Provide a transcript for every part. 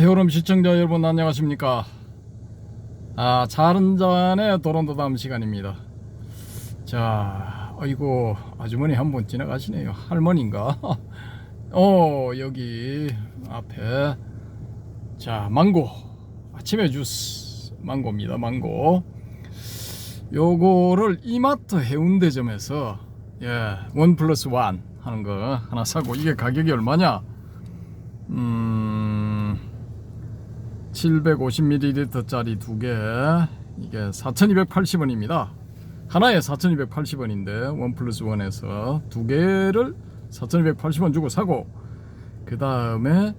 해오름 시청자 여러분 안녕하십니까. 차 한잔의 도론도담 시간입니다. 자, 어이구 아주머니 한분 지나가시네요. 할머니인가? 여기 앞에 자 망고, 아침에 주스 망고입니다. 망고 요거를 이마트 해운대점에서 1+1 하는 거 하나 사고, 이게 가격이 얼마냐? 750ml 짜리 두개, 이게 4,280원입니다. 하나에 4,280원인데 1+1에서 두 개를 4,280원 주고 사고, 그 다음에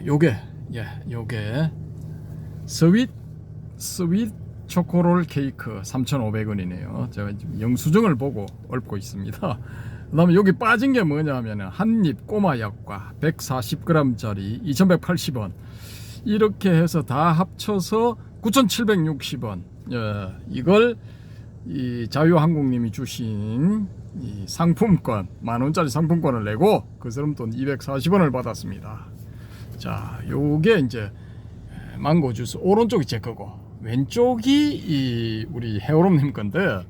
요게 스윗 초코롤 케이크 3,500원이네요. 제가 지금 영수증을 보고 읊고 있습니다. 그 다음에 여기 빠진 게 뭐냐 하면 한입 꼬마 약과 140g 짜리 2,180원, 이렇게 해서 다 합쳐서 9,760원. 이걸 이 자유한국님이 주신 이 상품권, 만원짜리 상품권을 내고 그 사람 돈 240원을 받았습니다. 자, 요게 이제 망고 주스, 오른쪽이 제 거고 왼쪽이 이 우리 해오름님 건데,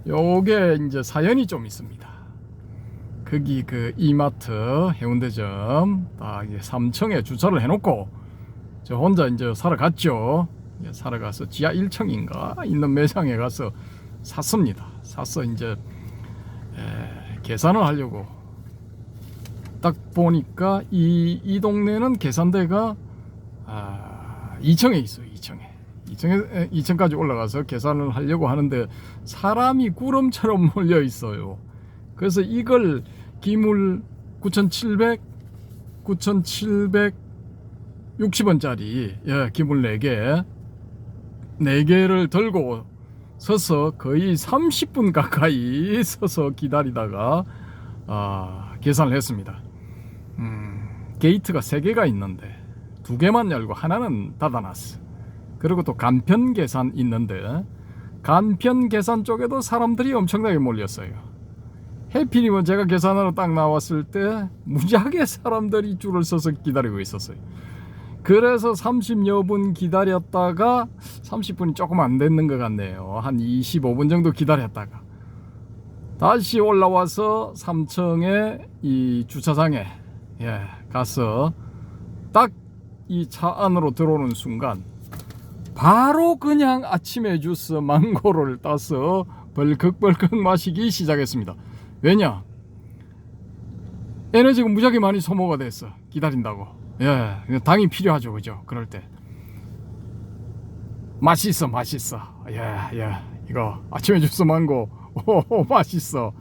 요게 이제 사연이 좀 있습니다. 거기 그 이마트 해운대점 딱 3층에 주차를 해놓고 저 혼자 이제 사러 갔죠. 사러 가서 지하 1층인가 있는 매장에 가서 샀습니다. 사서 이제 계산을 하려고 딱 보니까 이 동네는 계산대가 2층에 있어요. 2층까지 올라가서 계산을 하려고 하는데 사람이 구름처럼 몰려 있어요. 그래서 이걸 기물 9,760원짜리 기물 4개를 들고 서서 거의 30분 가까이 서서 기다리다가 계산을 했습니다. 게이트가 3개가 있는데 2개만 열고 하나는 닫아놨어. 그리고 또 간편 계산 있는데 간편 계산 쪽에도 사람들이 엄청나게 몰렸어요. 해필이면 제가 계산하러 딱 나왔을 때 무지하게 사람들이 줄을 서서 기다리고 있었어요. 그래서 30여 분 기다렸다가 30분이 조금 안 됐는 것 같네요. 한 25분 정도 기다렸다가 다시 올라와서 3층에 이 주차장에 가서 딱 이 차 안으로 들어오는 순간 바로 그냥 아침에 주스 망고를 따서 벌컥벌컥 마시기 시작했습니다. 왜냐? 에너지가 무지하게 많이 소모가 됐어. 기다린다고. 당이 필요하죠. 그죠? 그럴 때. 맛있어. 이거 아침에 주스 망고. 오, 맛있어.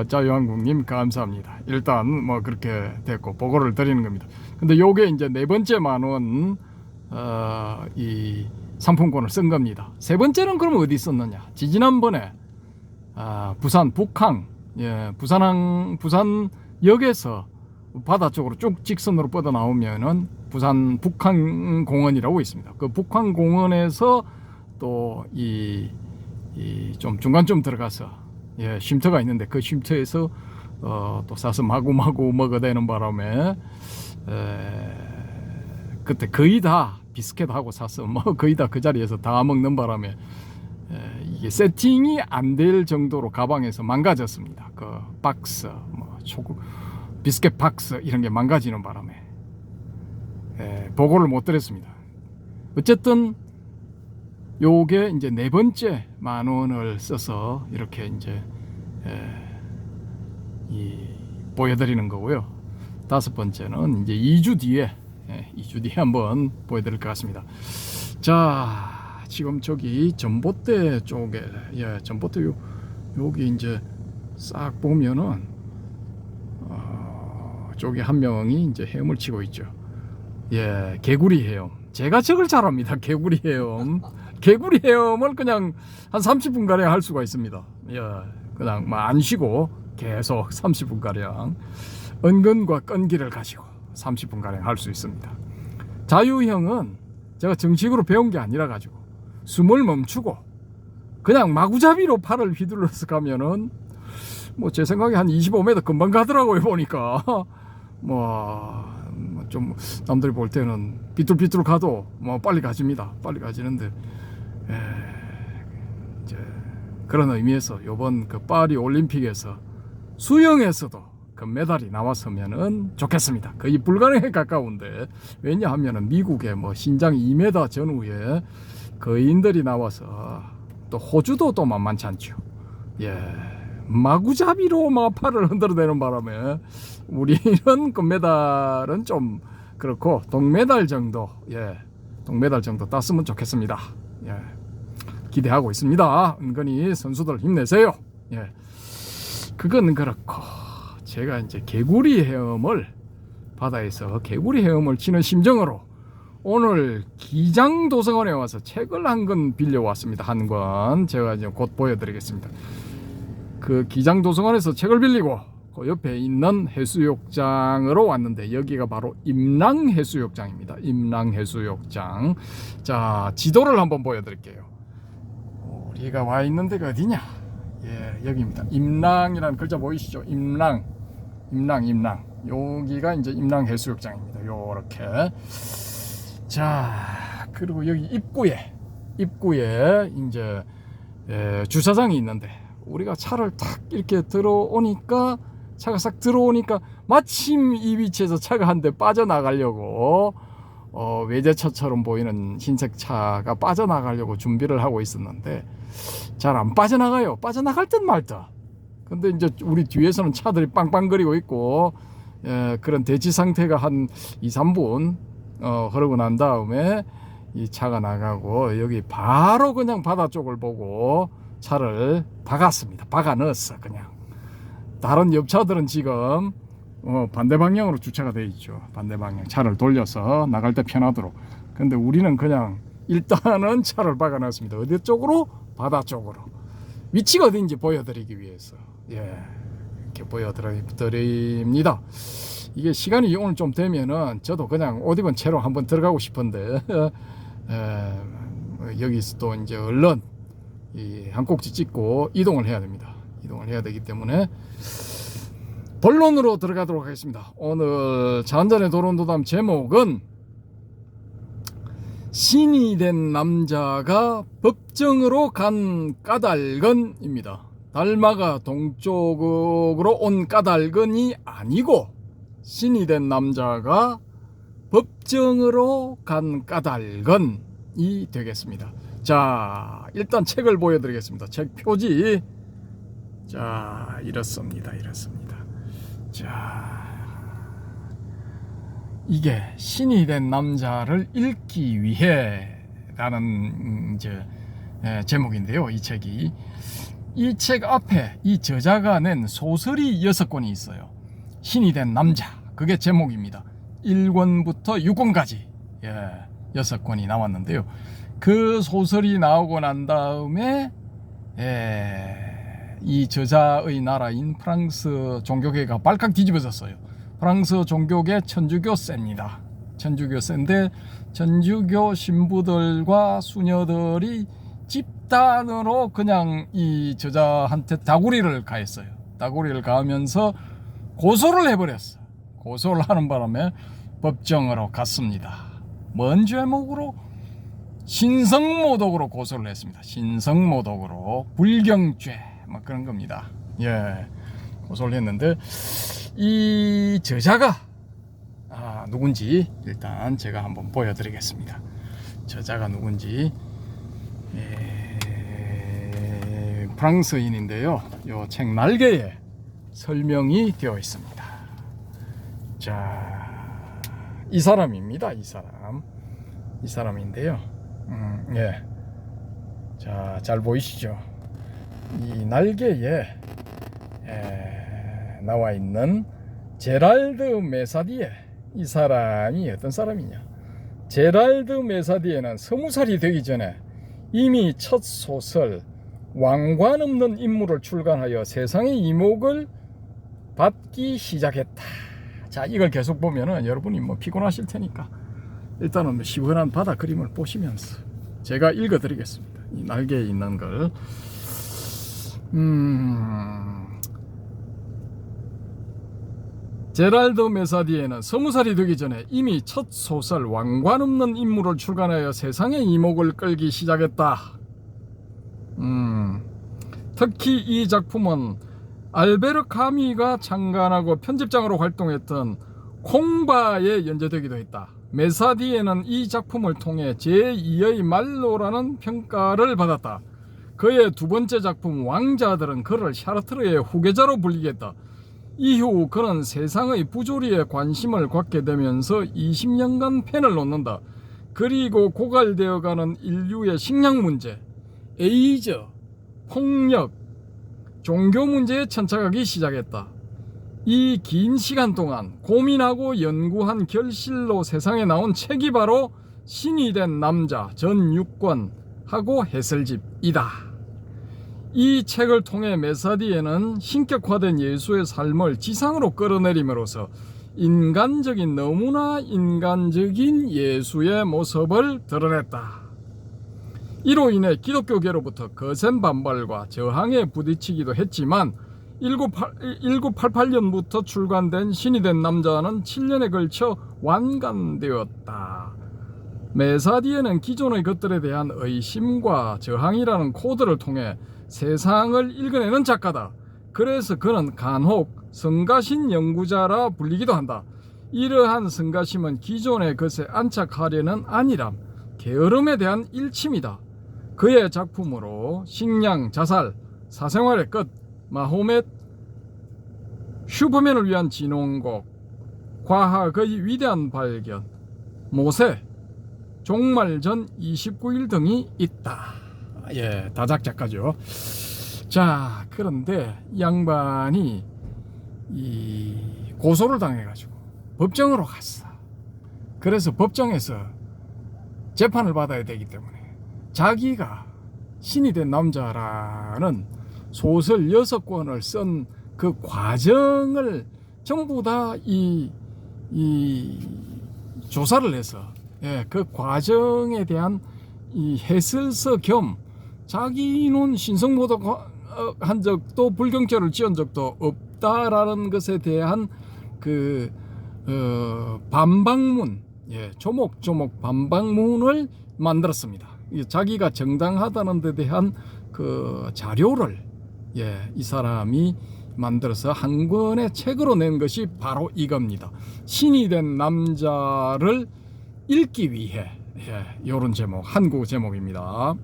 자유한국님 감사합니다. 일단 뭐 그렇게 됐고 보고를 드리는 겁니다. 근데 요게 이제 4번째 만원 이 상품권을 쓴 겁니다. 3번째는 그럼 어디 썼느냐? 지지난번에 부산 북항, 부산역에서 바다 쪽으로 쭉 직선으로 뻗어 나오면은 부산 북항공원이라고 있습니다. 그 북항공원에서 또 좀 중간쯤 들어가서 쉼터가 있는데 그 쉼터에서 또 사서 마구마구 먹어대는 바람에 그때 거의 다 비스켓하고 사서 뭐 거의 다 그 자리에서 다 먹는 바람에 이게 세팅이 안 될 정도로 가방에서 망가졌습니다. 그 박스, 뭐 비스켓 박스 이런 게 망가지는 바람에 보고를 못 드렸습니다. 어쨌든 요게 이제 4번째 만원을 써서 이렇게 이제 보여드리는 거고요. 5번째는 이제 2주 뒤에 한번 보여드릴 것 같습니다. 자, 지금 저기 전봇대 쪽에 전봇대 여기 이제 싹 보면은 저기 한 명이 이제 헤엄을 치고 있죠. 개구리 헤엄. 제가 저걸 잘합니다. 개구리 헤엄을 그냥 한 30분 가량 할 수가 있습니다. 그냥 안 쉬고 계속 30분 가량 은근과 끈기를 가지고 30분 가량 할 수 있습니다. 자유형은 제가 정식으로 배운 게 아니라 가지고 숨을 멈추고 그냥 마구잡이로 팔을 휘둘러서 가면은 뭐 제 생각에 한 25m 금방 가더라고요. 보니까 뭐 좀 남들이 볼 때는 삐뚤삐뚤 가도 뭐 빨리 가집니다. 빨리 가지는데 이제 그런 의미에서 이번 그 파리 올림픽에서 수영에서도 금메달이 나왔으면은 좋겠습니다. 거의 불가능에 가까운데, 왜냐하면은 미국의 뭐 신장 2m 전후에 거인들이 나와서 또 호주도 또 만만치 않죠. 예, 마구잡이로 막 팔을 흔들어대는 바람에 우리는 금메달은 좀 그렇고 동메달 정도, 예, 동메달 정도 땄으면 좋겠습니다. 예, 기대하고 있습니다. 은근히 선수들 힘내세요. 예, 그건 그렇고 제가 이제 개구리 헤엄을, 바다에서 개구리 헤엄을 치는 심정으로 오늘 기장도서관에 와서 책을 한 권 빌려왔습니다. 한 권 제가 이제 곧 보여드리겠습니다. 그 기장도서관에서 책을 빌리고 그 옆에 있는 해수욕장으로 왔는데, 여기가 바로 임랑해수욕장입니다. 임랑해수욕장. 자, 지도를 한번 보여드릴게요. 우리가 와 있는 데가 어디냐? 예, 여기입니다. 임랑이라는 글자 보이시죠? 임랑. 여기가 이제 임랑해수욕장입니다. 요렇게. 자, 그리고 여기 입구에 이제 주차장이 있는데, 우리가 차를 탁 이렇게 들어오니까, 차가 싹 들어오니까 마침 이 위치에서 차가 한 대 빠져나가려고 외제차처럼 보이는 흰색 차가 빠져나가려고 준비를 하고 있었는데 잘 안 빠져나가요. 빠져나갈 듯 말 듯. 근데 이제 우리 뒤에서는 차들이 빵빵거리고 있고, 그런 대치 상태가 한 2-3분 흐르고 난 다음에 이 차가 나가고, 여기 바로 그냥 바다 쪽을 보고 차를 박았습니다. 박아 넣었어. 그냥 다른 옆차들은 지금 반대 방향으로 주차가 되어 있죠. 반대 방향, 차를 돌려서 나갈 때 편하도록. 근데 우리는 그냥 일단은 차를 박아 놨습니다. 어디 쪽으로? 바다 쪽으로. 위치가 어딘지 보여드리기 위해서, 예, 이렇게 보여드립니다. 이게 시간이 오늘 좀 되면은 저도 그냥 옷 입은 채로 한번 들어가고 싶은데 여기서 또 이제 얼른 이 한 꼭지 찍고 이동을 해야 됩니다. 이동을 해야 되기 때문에 본론으로 들어가도록 하겠습니다. 오늘 잔잔의 도론도담 제목은 신이 된 남자가 법정으로 간 까닭은입니다. 달마가 동쪽으로 온 까닭은이 아니고 신이 된 남자가 법정으로 간 까닭은이 되겠습니다. 자, 일단 책을 보여드리겠습니다. 책 표지. 자, 이렇습니다. 자, 이게 신이 된 남자를 읽기 위해 라는 이제 제목인데요. 이 책이, 이 책 앞에 이 저자가 낸 소설이 6권이 있어요. 신이 된 남자, 그게 제목입니다. 1권부터 6권까지 6권이 나왔는데요. 그 소설이 나오고 난 다음에 이 저자의 나라인 프랑스 종교계가 발칵 뒤집어졌어요. 프랑스 종교계 천주교세입니다. 천주교세인데 천주교 신부들과 수녀들이 집단으로 그냥 이 저자한테 다구리를 가했어요. 다구리를 가하면서 고소를 해버렸어. 고소를 하는 바람에 법정으로 갔습니다. 뭔 제목으로? 신성모독으로 고소를 했습니다. 신성모독으로, 불경죄 막 그런 겁니다. 예, 고소를 했는데 이 저자가 누군지 일단 제가 한번 보여드리겠습니다. 저자가 누군지. 프랑스인인데요. 요 책 날개에 설명이 되어 있습니다. 자, 이 사람입니다. 이 사람인데요. 예. 자, 잘 보이시죠? 이 날개에 나와 있는 제랄드 메사디에, 이 사람이 어떤 사람이냐? 제랄드 메사디에는 20살이 되기 전에 이미 첫 소설 왕관 없는 인물을 출간하여 세상의 이목을 받기 시작했다. 자, 이걸 계속 보면은 여러분이 뭐 피곤하실 테니까 일단은 시원한 바다 그림을 보시면서 제가 읽어드리겠습니다. 이 날개에 있는 걸. 제랄드 메사디에는 20살이 되기 전에 이미 첫 소설 왕관 없는 인물을 출간하여 세상의 이목을 끌기 시작했다. 특히 이 작품은 알베르 카미가 창간하고 편집장으로 활동했던 콩바에 연재되기도 했다. 메사디에는 이 작품을 통해 제2의 말로라는 평가를 받았다. 그의 두 번째 작품 왕자들은 그를 샤르트르의 후계자로 불리겠다. 이후 그는 세상의 부조리에 관심을 갖게 되면서 20년간 펜을 놓는다. 그리고 고갈되어가는 인류의 식량 문제, 에이즈, 폭력, 종교 문제에 천착하기 시작했다. 이 긴 시간 동안 고민하고 연구한 결실로 세상에 나온 책이 바로 신이 된 남자 전6권하고 해설집이다. 이 책을 통해 메사디에는 신격화된 예수의 삶을 지상으로 끌어내림으로써 인간적인, 너무나 인간적인 예수의 모습을 드러냈다. 이로 인해 기독교계로부터 거센 반발과 저항에 부딪히기도 했지만 1988년부터 출간된 신이 된 남자는 7년에 걸쳐 완간되었다. 메사디에는 기존의 것들에 대한 의심과 저항이라는 코드를 통해 세상을 읽어내는 작가다. 그래서 그는 간혹 성가신 연구자라 불리기도 한다. 이러한 성가심은 기존의 것에 안착하려는 안일함, 게으름에 대한 일침이다. 그의 작품으로 식량, 자살, 사생활의 끝, 마호멧, 슈퍼맨을 위한 진홍곡, 과학의 위대한 발견, 모세, 종말 전 29일 등이 있다. 예, 다작 작가죠. 자, 그런데 이 양반이 고소를 당해가지고 법정으로 갔어. 그래서 법정에서 재판을 받아야 되기 때문에 자기가 신이 된 남자라는 소설 6권을 쓴 그 과정을 전부 다 조사를 해서, 예, 그 과정에 대한 이 해설서 겸 자기는 신성모독한 적도 불경죄를 지은 적도 없다라는 것에 대한 그 반박문, 예, 조목조목 반박문을 만들었습니다. 자기가 정당하다는 데 대한 그 자료를, 예, 이 사람이 만들어서 한 권의 책으로 낸 것이 바로 이겁니다. 신이 된 남자를 읽기 위해, 예, 이런 제목, 한국 제목입니다.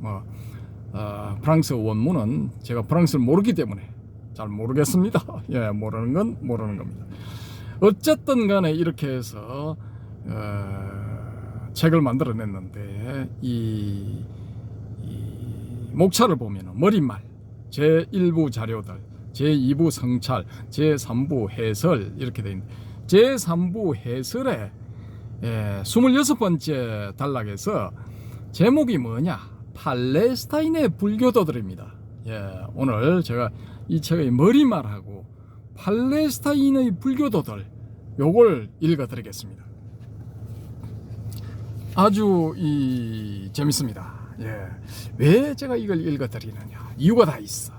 프랑스 원문은 제가 프랑스를 모르기 때문에 잘 모르겠습니다. 예, 모르는 건 모르는 겁니다. 어쨌든 간에 이렇게 해서 책을 만들어냈는데 이 목차를 보면 머릿말, 제1부 자료들, 제2부 성찰, 제3부 해설 이렇게 되어 있는데, 제3부 해설에 26번째 단락에서 제목이 뭐냐? 팔레스타인의 불교도들입니다. 예, 오늘 제가 이 책의 머리말하고 팔레스타인의 불교도들 요걸 읽어드리겠습니다. 아주 재밌습니다. 예, 왜 제가 이걸 읽어드리느냐? 이유가 다 있어.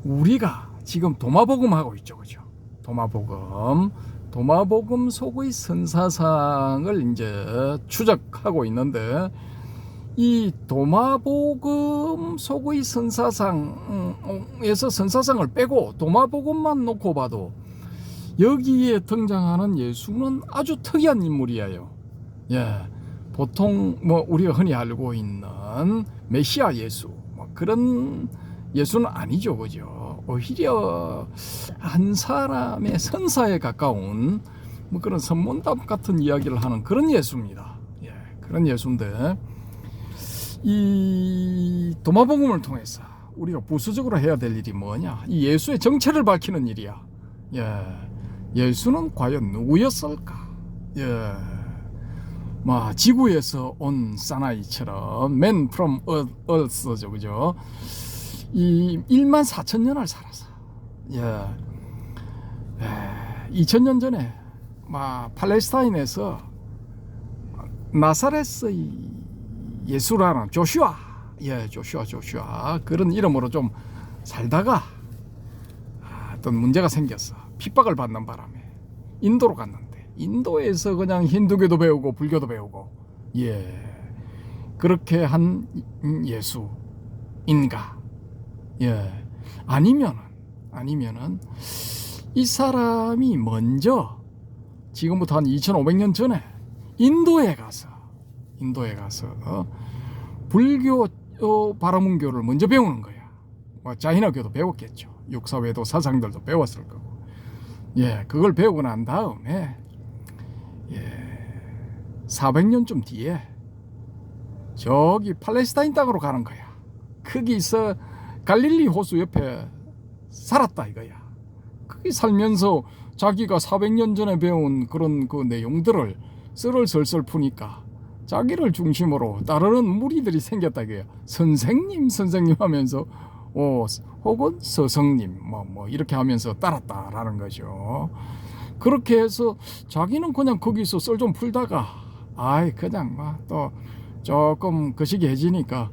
우리가 지금 도마복음 하고 있죠, 그죠? 도마복음 속의 선사상을 이제 추적하고 있는데, 이 도마복음 속의 선사상에서 선사상을 빼고 도마복음만 놓고 봐도 여기에 등장하는 예수는 아주 특이한 인물이에요. 예, 보통 우리가 흔히 알고 있는 메시아 예수 그런 예수는 아니죠, 그죠? 오히려 한 사람의 선사에 가까운 그런 선문답 같은 이야기를 하는 그런 예수입니다. 예, 그런 예수인데, 이 도마복음을 통해서 우리가 부수적으로 해야 될 일이 뭐냐? 이 예수의 정체를 밝히는 일이야. 예, 예수는 과연 누구였을까? 예, 지구에서 온 사나이처럼 Man from Earth죠, 그죠? 이 14,000년을 살아서, 예, 2000년 전에 팔레스타인에서 나사렛의 예수라는 조슈아, 예, 조슈아 그런 이름으로 좀 살다가 어떤 문제가 생겼어. 핍박을 받는 바람에 인도로 갔는데 인도에서 그냥 힌두교도 배우고 불교도 배우고 그렇게 한 예수인가? 아니면은 이 사람이 먼저 지금부터 한 2500년 전에 인도에 가서 불교 바라문교를 먼저 배우는 거야. 뭐 자이나교도 배웠겠죠. 육사외도 사상들도 배웠을 거고. 그걸 배우고 난 다음에 400년쯤 뒤에 저기 팔레스타인 땅으로 가는 거야. 거기서 갈릴리 호수 옆에 살았다 이거야. 거기 살면서 자기가 400년 전에 배운 그런 그 내용들을 썰을 푸니까 자기를 중심으로 따르는 무리들이 생겼다 이거야. 선생님 하면서 혹은 스승님 뭐 이렇게 하면서 따랐다라는 거죠. 그렇게 해서 자기는 그냥 거기서 썰 좀 풀다가 그냥 또 조금 거시기 해지니까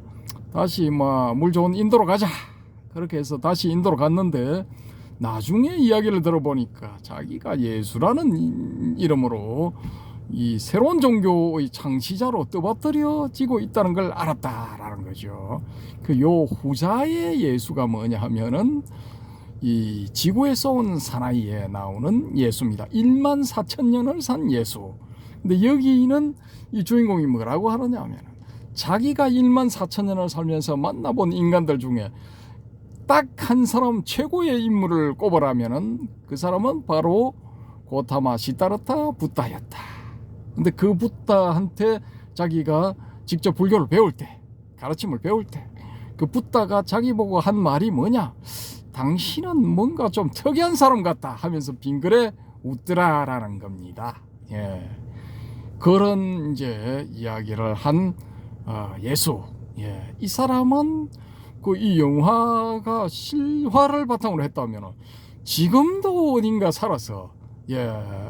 다시 물 좋은 인도로 가자. 그렇게 해서 다시 인도로 갔는데 나중에 이야기를 들어보니까 자기가 예수라는 이름으로 이 새로운 종교의 창시자로 떠받들여지고 있다는 걸 알았다라는 거죠. 요 후자의 예수가 뭐냐 하면은 이 지구에서 온 사나이에 나오는 예수입니다. 14,000년을 산 예수. 근데 여기는 이 주인공이 뭐라고 하느냐 하면 자기가 14,000년을 살면서 만나본 인간들 중에 딱 한 사람 최고의 인물을 꼽으라면은 그 사람은 바로 고타마 시다르타 붓다였다. 근데 그 붓다한테 자기가 직접 불교를 배울 때, 가르침을 배울 때, 그 붓다가 자기 보고 한 말이 뭐냐? 당신은 뭔가 좀 특이한 사람 같다 하면서 빙그레 웃더라라는 겁니다. 그런 이제 이야기를 한 예수. 이 사람은 이 영화가 실화를 바탕으로 했다면 지금도 어딘가 살아서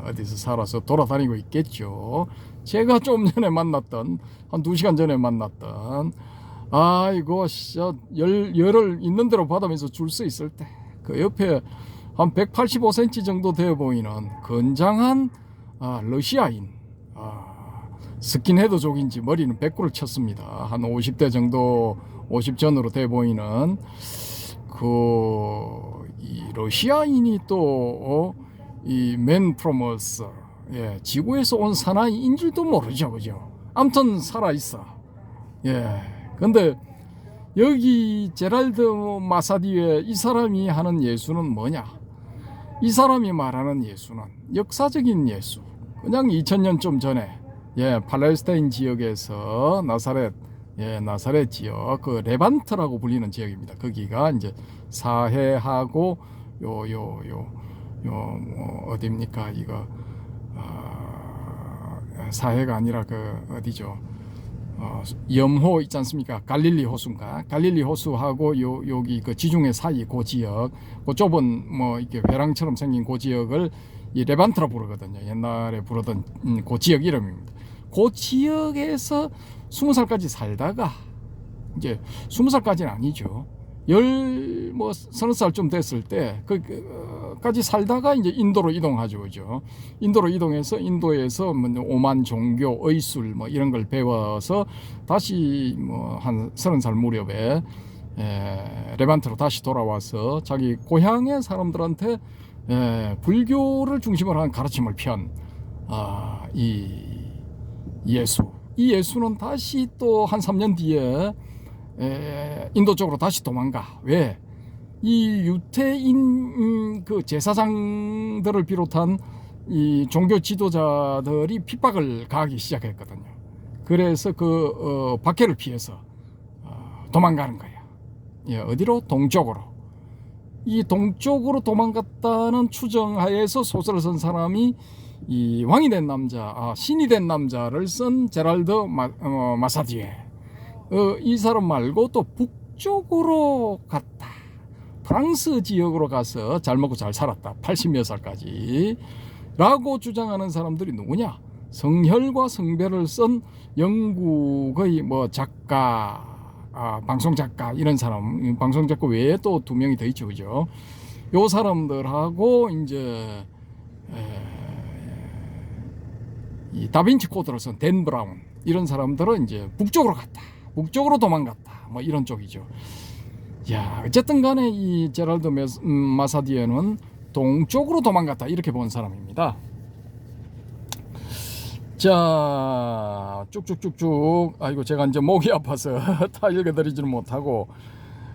어디서 살아서 돌아다니고 있겠죠. 제가 좀 전에 만났던 한 2시간 전에 만났던 이거 진짜 열을 있는 대로 받으면서 줄 수 있을 때 그 옆에 한 185cm 정도 되어 보이는 건장한 러시아인 스킨헤드족인지 머리는 100구를 쳤습니다. 한 50대 정도 50전으로 돼 보이는 이 러시아인이 또 이 맨 프로머스 지구에서 온 사나이인 줄도 모르죠, 그죠? 아무튼 살아 있어. 근데 여기 제랄드 마사디에 이 사람이 하는 예수는 뭐냐? 이 사람이 말하는 예수는 역사적인 예수. 그냥 2000년쯤 전에 팔레스타인 지역에서 나사렛 지역 그 레반트라고 불리는 지역입니다. 거기가 이제 사해하고 어디입니까? 이거 사해가 아니라 그 어디죠? 염호 있지 않습니까? 갈릴리 호수인가? 갈릴리 호수하고 여기 그 지중해 사이 그 지역, 그 좁은 이렇게 회랑처럼 생긴 그 지역을 이 레반트라 부르거든요. 옛날에 부르던 그 지역 이름입니다. 그 지역에서 20살까지 살다가 이제 20살까지는 아니죠. 서너 살쯤 됐을 때 까지 살다가 이제 인도로 이동하죠, 그죠? 인도로 이동해서 인도에서 오만 종교, 의술 이런 걸 배워서 다시 한 30살 무렵에 레반트로 다시 돌아와서 자기 고향의 사람들한테 불교를 중심으로 한 가르침을 편 이 예수. 이 예수는 다시 또 한 3년 뒤에 인도 쪽으로 다시 도망가. 왜? 이 유태인 그 제사장들을 비롯한 이 종교 지도자들이 핍박을 가하기 시작했거든요. 그래서 박해를 피해서 도망가는 거야. 어디로? 동쪽으로. 이 동쪽으로 도망갔다는 추정하에서 소설을 쓴 사람이 이 왕이 된 남자, 신이 된 남자를 쓴 제랄드 마사디에. 이 사람 말고 또 북쪽으로 갔다. 프랑스 지역으로 가서 잘 먹고 잘 살았다. 80몇 살까지. 라고 주장하는 사람들이 누구냐? 성혈과 성배를 쓴 영국의 작가, 방송 작가 이런 사람, 방송 작가 외에 또 2명이 더 있죠, 그죠? 요 사람들하고 이제 이 다빈치 코드를 쓴 댄 브라운 이런 사람들은 이제 북쪽으로 갔다, 북쪽으로 도망갔다, 뭐 이런 쪽이죠. 야, 어쨌든 간에 이 제랄드 마사디에는 동쪽으로 도망갔다 이렇게 본 사람입니다. 자, 쭉쭉쭉쭉. 아이고, 제가 이제 목이 아파서 다 읽어드리지는 못하고,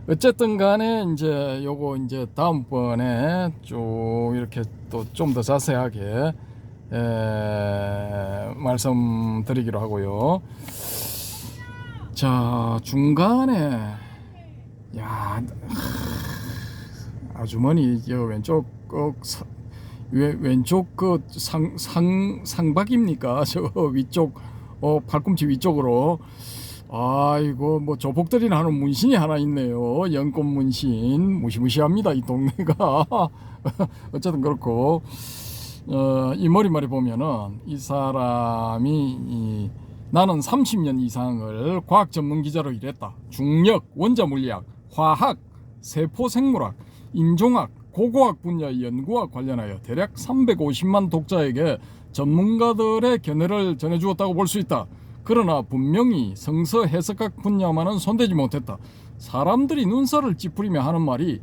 어쨌든 간에 이제 요거 이제 다음번에 쭉 이렇게 또 좀 더 자세하게 말씀드리기로 하고요. 자, 중간에 야, 아주머니 저 왼쪽 왼쪽 그 상박입니까? 저 위쪽 팔꿈치 위쪽으로 아이고 뭐 조폭들이나 하는 문신이 하나 있네요. 연꽃 문신 무시무시합니다 이 동네가. 어쨌든 그렇고 이 머리말이 보면은 이 사람이 나는 30년 이상을 과학 전문 기자로 일했다. 중력, 원자 물리학, 화학, 세포 생물학, 인종학, 고고학 분야의 연구와 관련하여 대략 350만 독자에게 전문가들의 견해를 전해주었다고 볼 수 있다. 그러나 분명히 성서 해석학 분야만은 손대지 못했다. 사람들이 눈살을 찌푸리며 하는 말이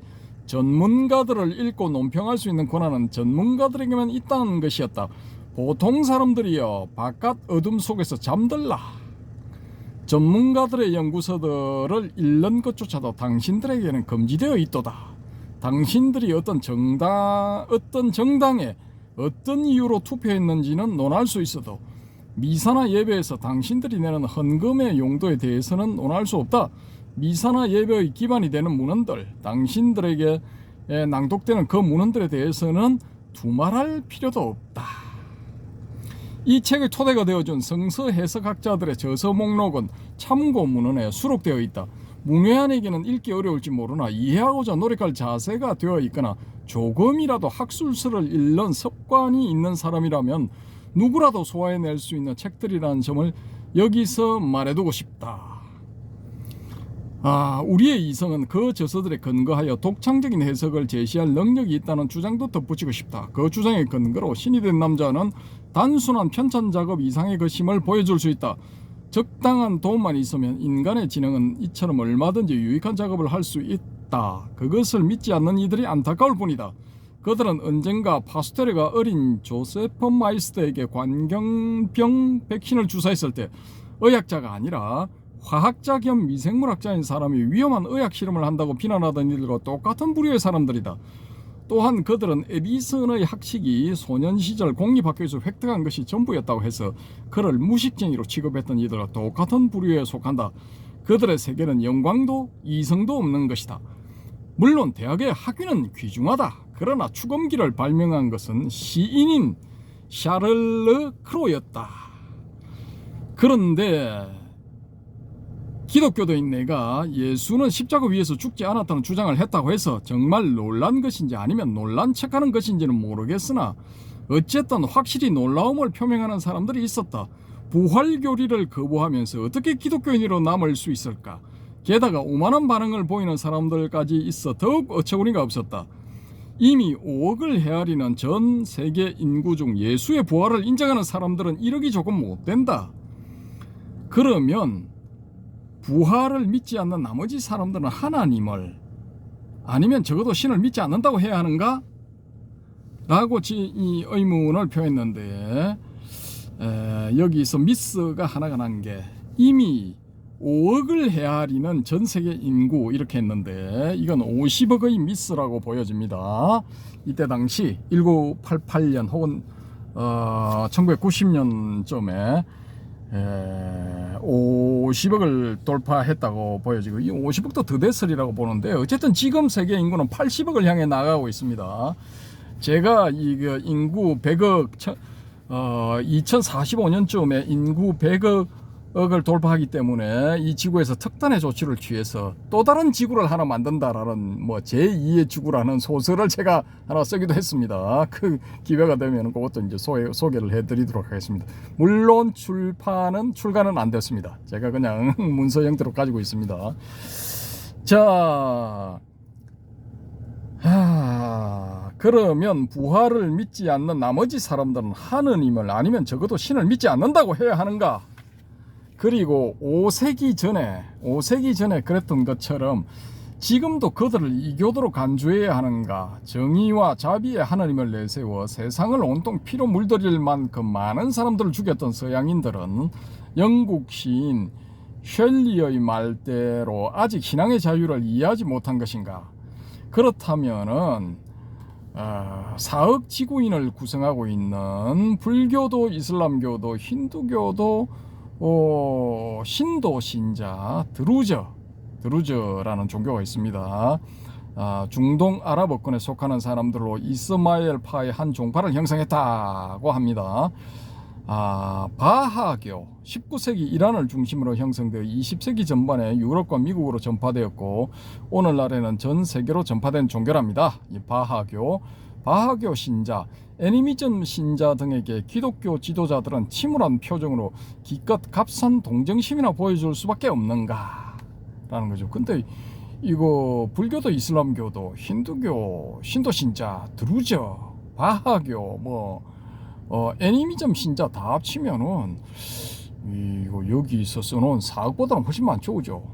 전문가들을 읽고 논평할 수 있는 권한은 전문가들에게만 있다는 것이었다. 보통 사람들이여 바깥 어둠 속에서 잠들라. 전문가들의 연구서들을 읽는 것조차도 당신들에게는 금지되어 있도다. 당신들이 어떤 정당에 어떤 이유로 투표했는지는 논할 수 있어도 미사나 예배에서 당신들이 내는 헌금의 용도에 대해서는 논할 수 없다. 미사나 예배의 기반이 되는 문헌들, 당신들에게 낭독되는 그 문헌들에 대해서는 두말할 필요도 없다. 이 책의 토대가 되어준 성서 해석학자들의 저서 목록은 참고 문헌에 수록되어 있다. 문외한에게는 읽기 어려울지 모르나 이해하고자 노력할 자세가 되어 있거나 조금이라도 학술서를 읽는 습관이 있는 사람이라면 누구라도 소화해낼 수 있는 책들이라는 점을 여기서 말해두고 싶다. 우리의 이성은 그 저서들에 근거하여 독창적인 해석을 제시할 능력이 있다는 주장도 덧붙이고 싶다. 그 주장의 근거로 신이 된 남자는 단순한 편찬 작업 이상의 것임을 보여줄 수 있다. 적당한 도움만 있으면 인간의 지능은 이처럼 얼마든지 유익한 작업을 할 수 있다. 그것을 믿지 않는 이들이 안타까울 뿐이다. 그들은 언젠가 파스테르가 어린 조세프 마이스터에게 관경병 백신을 주사했을 때 의학자가 아니라 화학자 겸 미생물학자인 사람이 위험한 의학 실험을 한다고 비난하던 이들과 똑같은 부류의 사람들이다. 또한 그들은 에디슨의 학식이 소년 시절 공립학교에서 획득한 것이 전부였다고 해서 그를 무식쟁이로 취급했던 이들과 똑같은 부류에 속한다. 그들의 세계는 영광도 이성도 없는 것이다. 물론 대학의 학위는 귀중하다. 그러나 추검기를 발명한 것은 시인인 샤를르 크로였다. 그런데 기독교도인 내가 예수는 십자가 위에서 죽지 않았다는 주장을 했다고 해서 정말 놀란 것인지 아니면 놀란 척하는 것인지는 모르겠으나 어쨌든 확실히 놀라움을 표명하는 사람들이 있었다. 부활교리를 거부하면서 어떻게 기독교인으로 남을 수 있을까? 게다가 오만한 반응을 보이는 사람들까지 있어 더욱 어처구니가 없었다. 이미 5억을 헤아리는 전 세계 인구 중 예수의 부활을 인정하는 사람들은 1억이 조금 못 된다. 그러면 부활을 믿지 않는 나머지 사람들은 하나님을 아니면 적어도 신을 믿지 않는다고 해야 하는가? 라고 이 의문을 표했는데 여기서 미스가 하나가 난 게 이미 5억을 헤아리는 전 세계 인구 이렇게 했는데 이건 50억의 미스라고 보여집니다. 이때 당시 1988년 혹은 1990년쯤에 50억을 돌파했다고 보여지고 이 50억도 더 됐으리라고 보는데 어쨌든 지금 세계 인구는 80억을 향해 나가고 있습니다. 제가 이 인구 100억 2045년쯤에 인구 100억을 돌파하기 때문에 이 지구에서 특단의 조치를 취해서 또 다른 지구를 하나 만든다라는 뭐 제2의 지구라는 소설을 제가 하나 쓰기도 했습니다. 그 기회가 되면 그것도 이제 소개를 해드리도록 하겠습니다. 물론 출간은 안 됐습니다. 제가 그냥 문서 형태로 가지고 있습니다. 자, 그러면 부활을 믿지 않는 나머지 사람들은 하느님을 아니면 적어도 신을 믿지 않는다고 해야 하는가? 그리고 5세기 전에 그랬던 것처럼 지금도 그들을 이교도로 간주해야 하는가? 정의와 자비의 하느님을 내세워 세상을 온통 피로 물들일 만큼 많은 사람들을 죽였던 서양인들은 영국 시인 셸리의 말대로 아직 신앙의 자유를 이해하지 못한 것인가? 그렇다면은 사억 지구인을 구성하고 있는 불교도, 이슬람교도, 힌두교도, 신도 신자 드루즈라는 종교가 있습니다. 중동 아랍어권에 속하는 사람들로 이스마엘파의 한 종파를 형성했다고 합니다. 바하교 19세기 이란을 중심으로 형성되어 20세기 전반에 유럽과 미국으로 전파되었고 오늘날에는 전 세계로 전파된 종교랍니다. 이 바하교 신자, 애니미즘 신자 등에게 기독교 지도자들은 침울한 표정으로 기껏 값싼 동정심이나 보여줄 수밖에 없는가 라는 거죠. 근데 이거 불교도, 이슬람교도, 힌두교, 신도 신자, 드루즈, 바하교, 애니미즘 신자 다 합치면은 이거 여기 써놓은 4억보다는 훨씬 많죠, 그죠?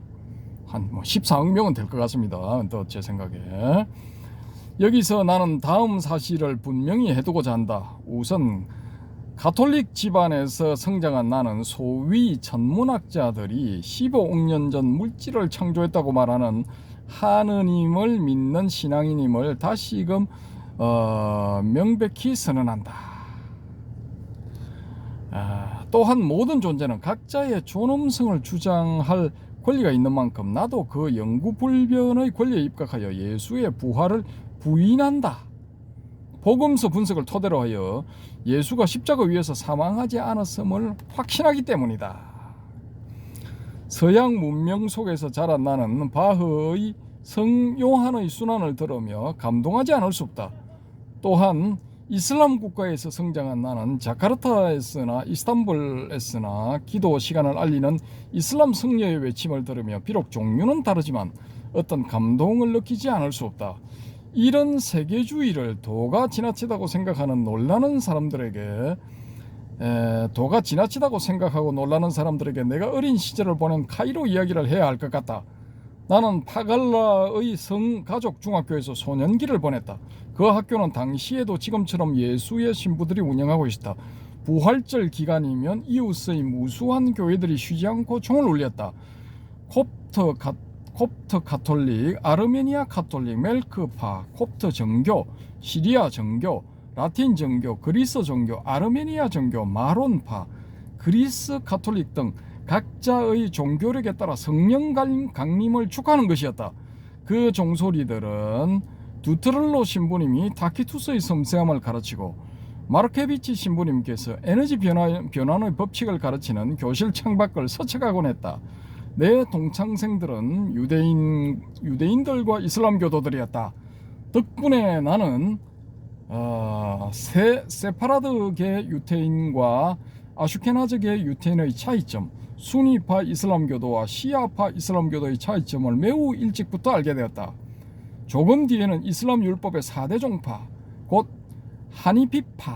한 14억 명은 될 것 같습니다. 또 제 생각에. 여기서 나는 다음 사실을 분명히 해두고자 한다. 우선 가톨릭 집안에서 성장한 나는 소위 천문학자들이 15억 년 전 물질을 창조했다고 말하는 하느님을 믿는 신앙인임을 다시금 명백히 선언한다. 또한 모든 존재는 각자의 존엄성을 주장할 권리가 있는 만큼 나도 그 영구불변의 권리에 입각하여 예수의 부활을 부인한다. 복음서 분석을 토대로 하여 예수가 십자가 위에서 사망하지 않았음을 확신하기 때문이다. 서양 문명 속에서 자란 나는 바흐의 성 요한의 순환을 들으며 감동하지 않을 수 없다. 또한 이슬람 국가에서 성장한 나는 자카르타에서나 이스탄불에서나 기도 시간을 알리는 이슬람 성녀의 외침을 들으며 비록 종류는 다르지만 어떤 감동을 느끼지 않을 수 없다. 이런 세계주의를 도가 지나치다고 생각하고 놀라는 사람들에게 내가 어린 시절을 보낸 카이로 이야기를 해야 할 것 같다. 나는 파갈라의 성가족 중학교에서 소년기를 보냈다. 그 학교는 당시에도 지금처럼 예수의 신부들이 운영하고 있었다. 부활절 기간이면 이웃의 무수한 교회들이 쉬지 않고 총을 울렸다. 콥트 가톨릭, 아르메니아 가톨릭, 멜크파, 콥트 정교, 시리아 정교, 라틴 정교, 그리스 정교, 아르메니아 정교, 마론파, 그리스 가톨릭 등 각자의 종교력에 따라 성령 강림을 축하하는 것이었다. 그 종소리들은 두트를로 신부님이 타키투스의 섬세함을 가르치고 마르케비치 신부님께서 에너지 변환의 법칙을 가르치는 교실 창밖을 서책하곤 했다. 내 동창생들은 유대인들과 이슬람교도들이었다. 덕분에 나는 세파라드계 유태인과 아슈케나즈계 유태인의 차이점, 수니파 이슬람교도와 시아파 이슬람교도의 차이점을 매우 일찍부터 알게 되었다. 조금 뒤에는 이슬람 율법의 4대 종파, 곧 하니피파,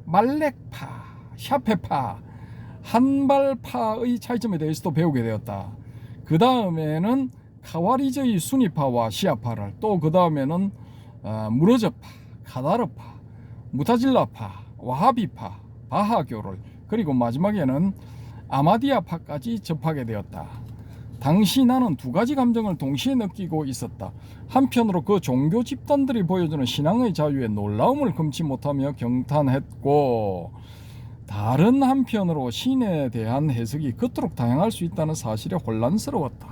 말렉파, 샤페파, 한발파의 차이점에 대해서도 배우게 되었다. 그 다음에는 카와리즈의 수니파와 시아파를, 또 그 다음에는 무르저파, 카다르파, 무타질라파, 와하비파, 바하교를, 그리고 마지막에는 아마디아파까지 접하게 되었다. 당시 나는 두 가지 감정을 동시에 느끼고 있었다. 한편으로 그 종교 집단들이 보여주는 신앙의 자유에 놀라움을 금치 못하며 경탄했고, 다른 한편으로 신에 대한 해석이 그토록 다양할 수 있다는 사실에 혼란스러웠다.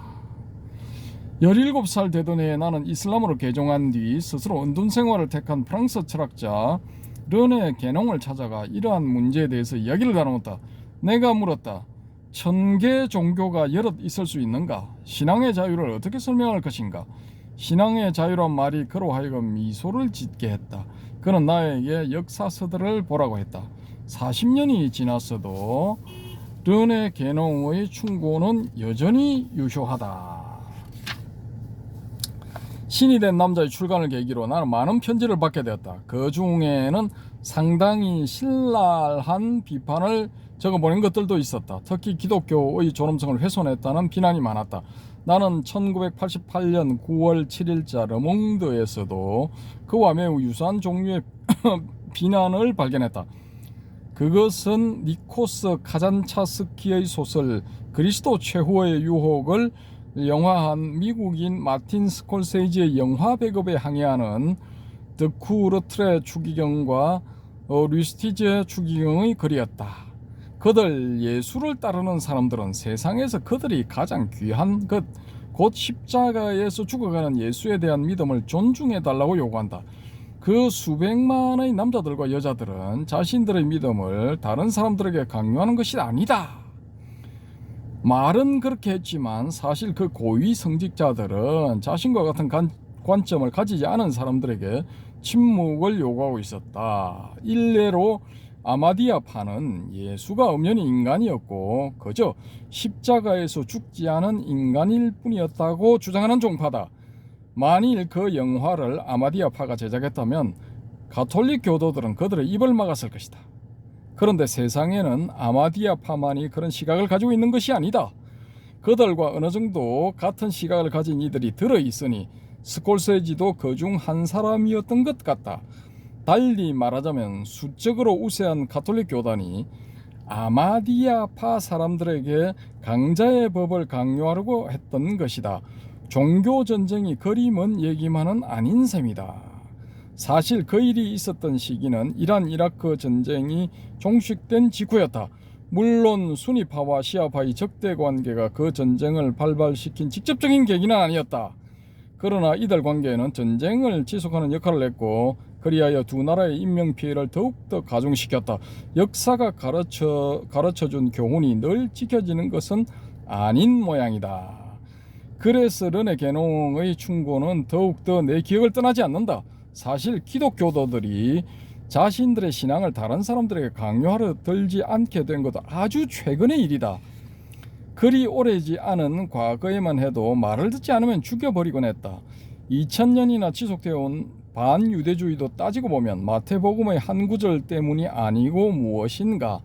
17살 되던 해에 나는 이슬람으로 개종한 뒤 스스로 은둔 생활을 택한 프랑스 철학자 르네 게농을 찾아가 이러한 문제에 대해서 이야기를 나누었다. 내가 물었다. 1000개 종교가 여럿 있을 수 있는가? 신앙의 자유를 어떻게 설명할 것인가? 신앙의 자유란 말이 그로 하여금 미소를 짓게 했다. 그는 나에게 역사서들을 보라고 했다. 40년이 지났어도 르네 게농의 충고는 여전히 유효하다. 신이 된 남자의 출간을 계기로 나는 많은 편지를 받게 되었다. 그 중에는 상당히 신랄한 비판을 적어보낸 것들도 있었다. 특히 기독교의 존엄성을 훼손했다는 비난이 많았다. 나는 1988년 9월 7일자 르몽드에서도 그와 매우 유사한 종류의 비난을 발견했다. 그것은 니코스 카잔차스키의 소설 그리스도 최후의 유혹을 영화한 미국인 마틴 스콜세이지의 영화 배급에 항의하는 드쿠르트의 추기경과 류스티즈의 추기경의 글이었다. 그들 예수를 따르는 사람들은 세상에서 그들이 가장 귀한 것, 곧 십자가에서 죽어가는 예수에 대한 믿음을 존중해달라고 요구한다. 그 수백만의 남자들과 여자들은 자신들의 믿음을 다른 사람들에게 강요하는 것이 아니다. 말은 그렇게 했지만 사실 그 고위 성직자들은 자신과 같은 관점을 가지지 않은 사람들에게 침묵을 요구하고 있었다. 일례로 아마디아파는 예수가 엄연히 인간이었고 그저 십자가에서 죽지 않은 인간일 뿐이었다고 주장하는 종파다. 만일 그 영화를 아마디아파가 제작했다면 가톨릭 교도들은 그들의 입을 막았을 것이다. 그런데 세상에는 아마디아파만이 그런 시각을 가지고 있는 것이 아니다. 그들과 어느 정도 같은 시각을 가진 이들이 들어있으니 스콜세지도 그중 한 사람이었던 것 같다. 달리 말하자면 수적으로 우세한 가톨릭 교단이 아마디아파 사람들에게 강자의 법을 강요하려고 했던 것이다. 종교전쟁이 그리 먼 얘기만은 아닌 셈이다. 사실 그 일이 있었던 시기는 이란 이라크 전쟁이 종식된 직후였다. 물론 수니파와 시아파의 적대 관계가 그 전쟁을 발발시킨 직접적인 계기는 아니었다. 그러나 이들 관계는 전쟁을 지속하는 역할을 했고 그리하여 두 나라의 인명피해를 더욱더 가중시켰다. 역사가 가르쳐준 교훈이 늘 지켜지는 것은 아닌 모양이다. 그래서 르네 개농의 충고는 더욱더 내 기억을 떠나지 않는다. 사실 기독교도들이 자신들의 신앙을 다른 사람들에게 강요하려 들지 않게 된 것도 아주 최근의 일이다. 그리 오래지 않은 과거에만 해도 말을 듣지 않으면 죽여버리곤 했다. 2000년이나 지속되어 온 반유대주의도 따지고 보면 마태복음의 한 구절 때문이 아니고 무엇인가.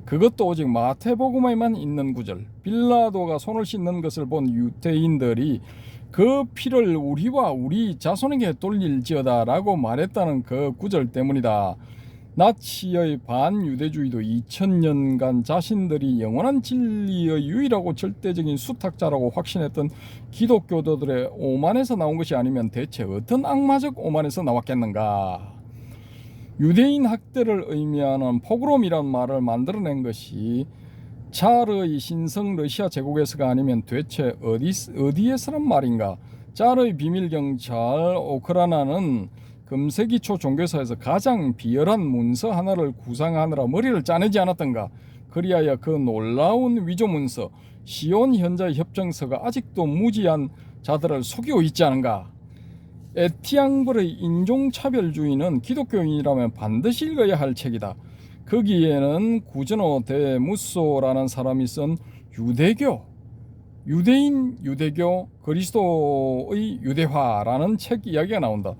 그것도 오직 마태복음에만 있는 구절. 빌라도가 손을 씻는 것을 본 유대인들이 그 피를 우리와 우리 자손에게 돌릴지어다 라고 말했다는 그 구절 때문이다. 나치의 반유대주의도 2000년간 자신들이 영원한 진리의 유일하고 절대적인 수탁자라고 확신했던 기독교도들의 오만에서 나온 것이 아니면 대체 어떤 악마적 오만에서 나왔겠는가. 유대인 학대를 의미하는 포그롬이란 말을 만들어낸 것이 자르의 신성 러시아 제국에서가 아니면 대체 어디에서란 말인가. 자르의 비밀경찰 오크라나는 금세기 초 종교사에서 가장 비열한 문서 하나를 구상하느라 머리를 짜내지 않았던가. 그리하여 그 놀라운 위조 문서 시온 현자의 협정서가 아직도 무지한 자들을 속이고 있지 않은가. 에티앙벌의 인종차별주의는 기독교인이라면 반드시 읽어야 할 책이다. 거기에는 구즈노 데 무소라는 사람이 쓴 유대교, 그리스도의 유대화라는 책 이야기가 나온다.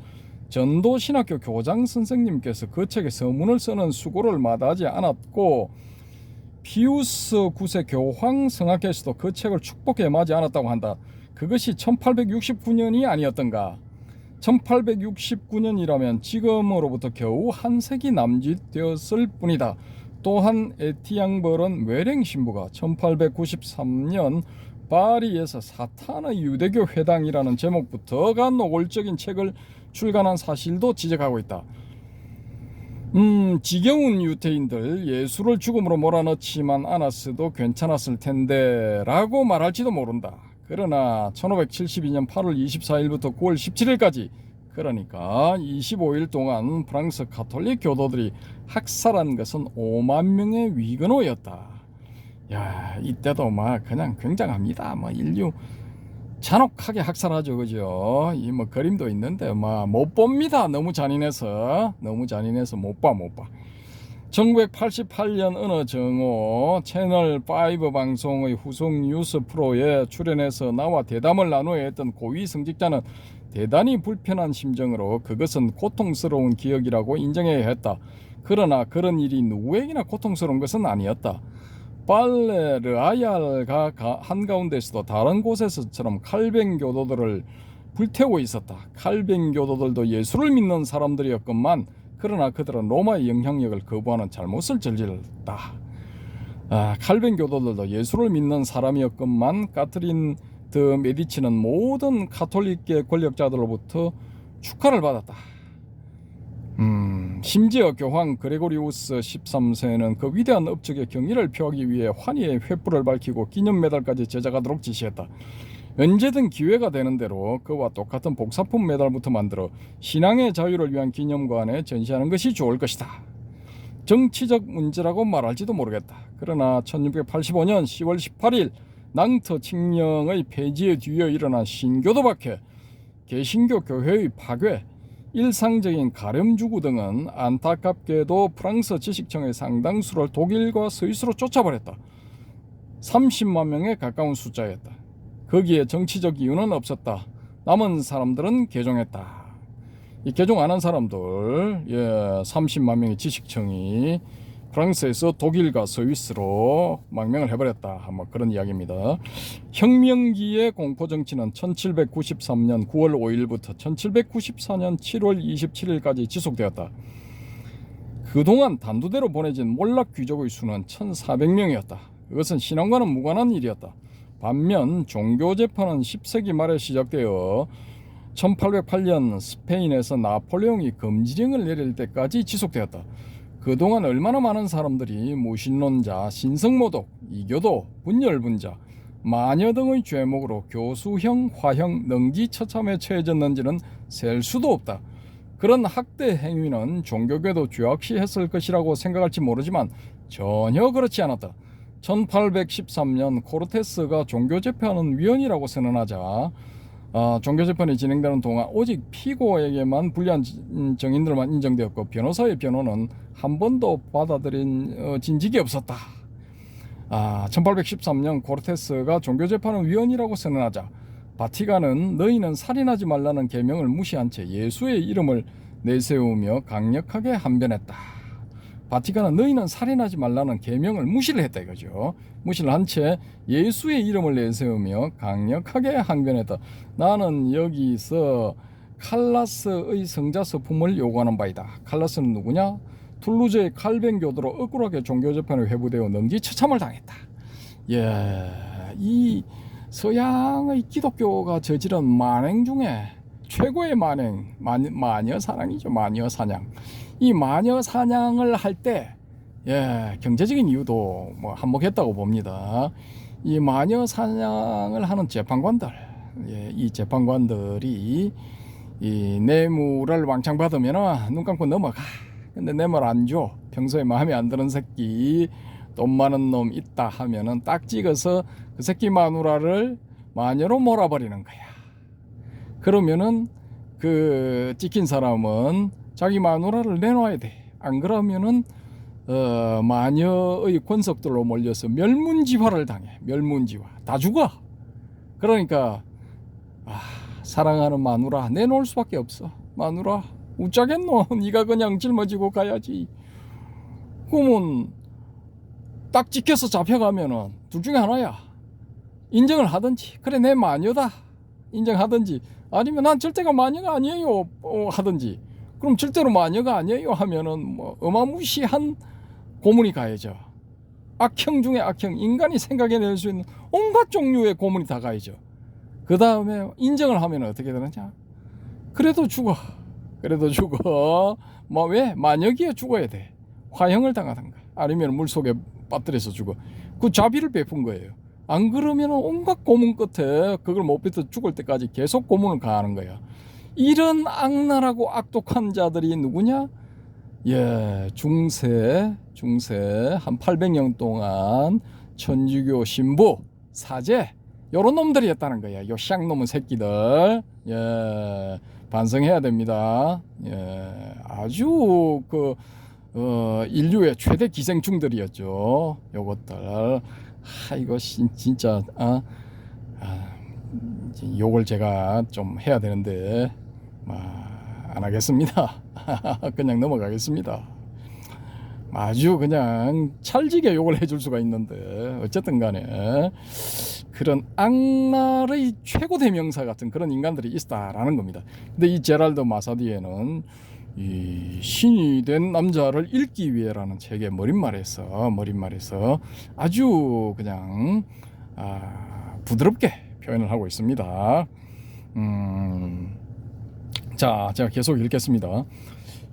전도신학교 교장 선생님께서 그 책에 서문을 쓰는 수고를 마다하지 않았고 피우스 9세 교황 성하께서도 그 책을 축복해 마지 않았다고 한다. 그것이 1869년이 아니었던가. 1869년이라면 지금으로부터 겨우 한 세기 남짓 되었을 뿐이다. 또한 에티앙벌은 외랭 신부가 1893년 파리에서 사탄의 유대교 회당이라는 제목부터가 노골적인 책을 출간한 사실도 지적하고 있다. 지겨운 유태인들 예수를 죽음으로 몰아넣지만 않았어도 괜찮았을 텐데 라고 말할지도 모른다. 그러나 1572년 8월 24일부터 9월 17일까지 그러니까 25일 동안 프랑스 가톨릭 교도들이 학살한 것은 5만 명의 위근호였다. 야, 이때도 막 그냥 굉장합니다. 뭐 인류 잔혹하게 학살하죠, 그죠? 이 뭐 그림도 있는데 못 봅니다. 너무 잔인해서 못 봐. 1988년 어느 정오 채널 5 방송의 후속 뉴스 프로에 출연해서 나와 대담을 나누어 했던 고위 성직자는 대단히 불편한 심정으로 그것은 고통스러운 기억이라고 인정해야 했다. 그러나 그런 일이 누구에게나 고통스러운 것은 아니었다. 빨레 르아얄가 한가운데서도 다른 곳에서처럼 칼뱅 교도들을 불태우고 있었다. 칼뱅 교도들도 예수를 믿는 사람들이었건만 그러나 그들은 로마의 영향력을 거부하는 잘못을 저질렀다. 칼뱅 교도들도 예수를 믿는 사람이었건만 카트린 드 메디치는 모든 가톨릭계 권력자들로부터 축하를 받았다. 심지어 교황 그레고리우스 13세는 그 위대한 업적의 경의를 표하기 위해 환희의 횃불을 밝히고 기념 메달까지 제작하도록 지시했다. 언제든 기회가 되는 대로 그와 똑같은 복사품 메달부터 만들어 신앙의 자유를 위한 기념관에 전시하는 것이 좋을 것이다. 정치적 문제라고 말할지도 모르겠다. 그러나 1685년 10월 18일 낭터 칙령의 폐지에 뒤에 일어난 신교도 박해, 개신교 교회의 파괴, 일상적인 가렴주구 등은 안타깝게도 프랑스 지식층의 상당수를 독일과 스위스로 쫓아버렸다. 30만 명에 가까운 숫자였다. 거기에 정치적 이유는 없었다. 남은 사람들은 개종했다. 이 개종 안 한 사람들 30만 명의 지식층이 프랑스에서 독일과 스위스로 망명을 해버렸다. 뭐 그런 이야기입니다. 혁명기의 공포정치는 1793년 9월 5일부터 1794년 7월 27일까지 지속되었다. 그동안 단두대로 보내진 몰락 귀족의 수는 1400명이었다. 그것은 신앙과는 무관한 일이었다. 반면 종교재판은 10세기 말에 시작되어 1808년 스페인에서 나폴레옹이 금지령을 내릴 때까지 지속되었다. 그동안 얼마나 많은 사람들이 무신론자, 신성모독, 이교도, 분열분자, 마녀 등의 죄목으로 교수형, 화형, 능지처참에 처해졌는지는 셀 수도 없다. 그런 학대 행위는 종교계도 죄악시했을 것이라고 생각할지 모르지만 전혀 그렇지 않았다. 1813년 코르테스가 종교재판은 위헌이라고 선언하자 종교재판이 진행되는 동안 오직 피고에게만 불리한 정인들만 인정되었고 변호사의 변호는 한 번도 받아들인 적이 없었다. 1813년 코르테스가 종교재판은 위헌이라고 선언하자 바티칸은 너희는 살인하지 말라는 계명을 무시한 채 예수의 이름을 내세우며 강력하게 항변했다. 바티칸은 너희는 살인하지 말라는 계명을 무시를 했다 이거죠. 무시를 한 채 예수의 이름을 내세우며 강력하게 항변했다. 나는 여기서 칼라스의 성자서품을 요구하는 바이다. 칼라스는 누구냐? 툴루즈의 칼뱅 교도로 억울하게 종교재판에 회부되어 능지처참을 당했다. 이 서양의 기독교가 저지른 만행 중에 최고의 만행, 마녀 사냥이죠. 마녀 사냥. 이 마녀 사냥을 할 때 경제적인 이유도 뭐 한몫했다고 봅니다. 이 마녀 사냥을 하는 재판관들, 이 재판관들이 이 뇌물을 왕창 받으면 눈 감고 넘어가. 근데 뇌물 안 줘. 평소에 마음에 안 드는 새끼, 돈 많은 놈 있다 하면은 딱 찍어서 그 새끼 마누라를 마녀로 몰아버리는 거야. 그러면은 그 찍힌 사람은 자기 마누라를 내놔야 돼. 안 그러면은 마녀의 권속들로 몰려서 멸문지화를 당해. 멸문지화. 다 죽어. 그러니까 사랑하는 마누라 내놓을 수밖에 없어. 마누라 웃자겠노. 네가 그냥 짊어지고 가야지. 그러면 딱 찍혀서 잡혀가면은 둘 중에 하나야. 인정을 하든지 그래 내 마녀다 인정하든지 아니면 난 절대가 마녀가 아니에요 하든지. 그럼 절대로 마녀가 아니에요 하면은 뭐 어마무시한 고문이 가해져. 악형 중에 악형, 인간이 생각해낼 수 있는 온갖 종류의 고문이 다 가해져. 그 다음에 인정을 하면 어떻게 되느냐? 그래도 죽어. 뭐 왜? 마녀기에 죽어야 돼. 화형을 당하든가 아니면 물속에 빠뜨려서 죽어. 그 자비를 베푼 거예요. 안 그러면 온갖 고문 끝에 그걸 못 뱉어 죽을 때까지 계속 고문을 가하는 거야. 이런 악랄하고 악독한 자들이 누구냐? 중세 한 800년 동안 천주교 신부, 사제 요런 놈들이었다는 거야. 요 쌍놈의 새끼들. 반성해야 됩니다. 아주 인류의 최대 기생충들이었죠. 요것들. 이거 진짜 욕을 제가 좀 해야 되는데 안 하겠습니다. 그냥 넘어가겠습니다. 아주 그냥 찰지게 욕을 해줄 수가 있는데 어쨌든 간에 그런 악랄의 최고 대명사 같은 그런 인간들이 있다라는 겁니다. 근데 이 제랄드 마사디에는 이 신이 된 남자를 읽기 위해라는 책의 머릿말에서 아주 그냥 부드럽게 표현을 하고 있습니다. 자, 제가 계속 읽겠습니다.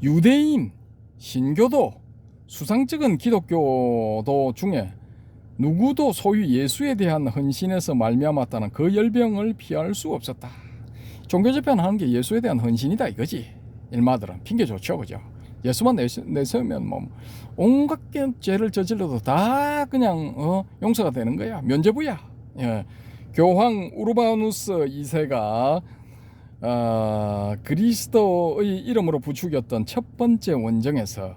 유대인, 신교도, 수상적인 기독교도 중에 누구도 소위 예수에 대한 헌신에서 말미암았다는 그 열병을 피할 수 없었다. 종교 재판하는 게 예수에 대한 헌신이다 이거지. 일마들은 핑계 좋죠, 그죠? 예수만 내세우면 뭐 온갖 죄를 저질러도 다 그냥 용서가 되는 거야. 면죄부야. 예. 교황 우르바누스 2세가 그리스도의 이름으로 부추겼던 첫 번째 원정에서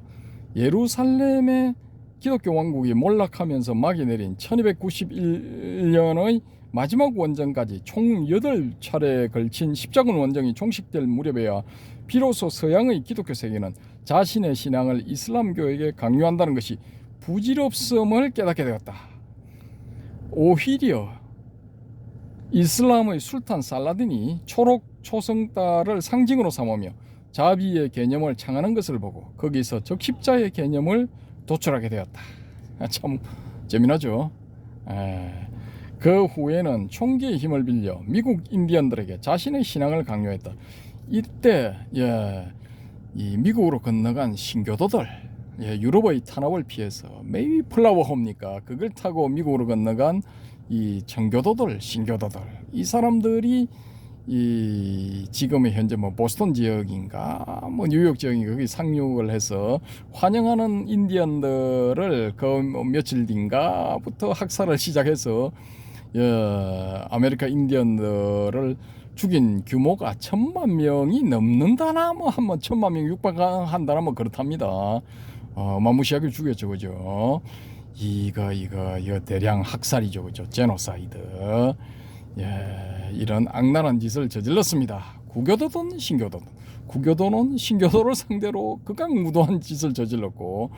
예루살렘의 기독교 왕국이 몰락하면서 막이 내린 1291년의 마지막 원정까지 총 8차례에 걸친 십자군 원정이 종식될 무렵에야 비로소 서양의 기독교 세계는 자신의 신앙을 이슬람교에게 강요한다는 것이 부질없음을 깨닫게 되었다. 오히려 이슬람의 술탄 살라딘이 초록 초승달을 상징으로 삼으며 자비의 개념을 창하는 것을 보고 거기서 적십자의 개념을 도출하게 되었다. 참 재미나죠. 그 후에는 총기의 힘을 빌려 미국 인디언들에게 자신의 신앙을 강요했다. 이때 이 미국으로 건너간 신교도들, 유럽의 탄압을 피해서 메이플라워호입니까? 그걸 타고 미국으로 건너간 이 청교도들, 신교도들, 이 사람들이 이 지금의 현재 뭐 보스턴 지역인가 뭐 뉴욕 지역인가 거기 상륙을 해서 환영하는 인디언들을 그 며칠 뒤인가부터 학살을 시작해서 아메리카 인디언들을 죽인 규모가 1000만 명이 넘는다나 뭐 한번 1000만 명 육박한다나 뭐 그렇답니다. 마무시하게 죽였죠, 그죠? 이거 대량 학살이죠, 그죠? 제노사이드. 이런 악랄한 짓을 저질렀습니다. 구교도든 신교도든. 구교도는 신교도를 상대로 극악무도한 짓을 저질렀고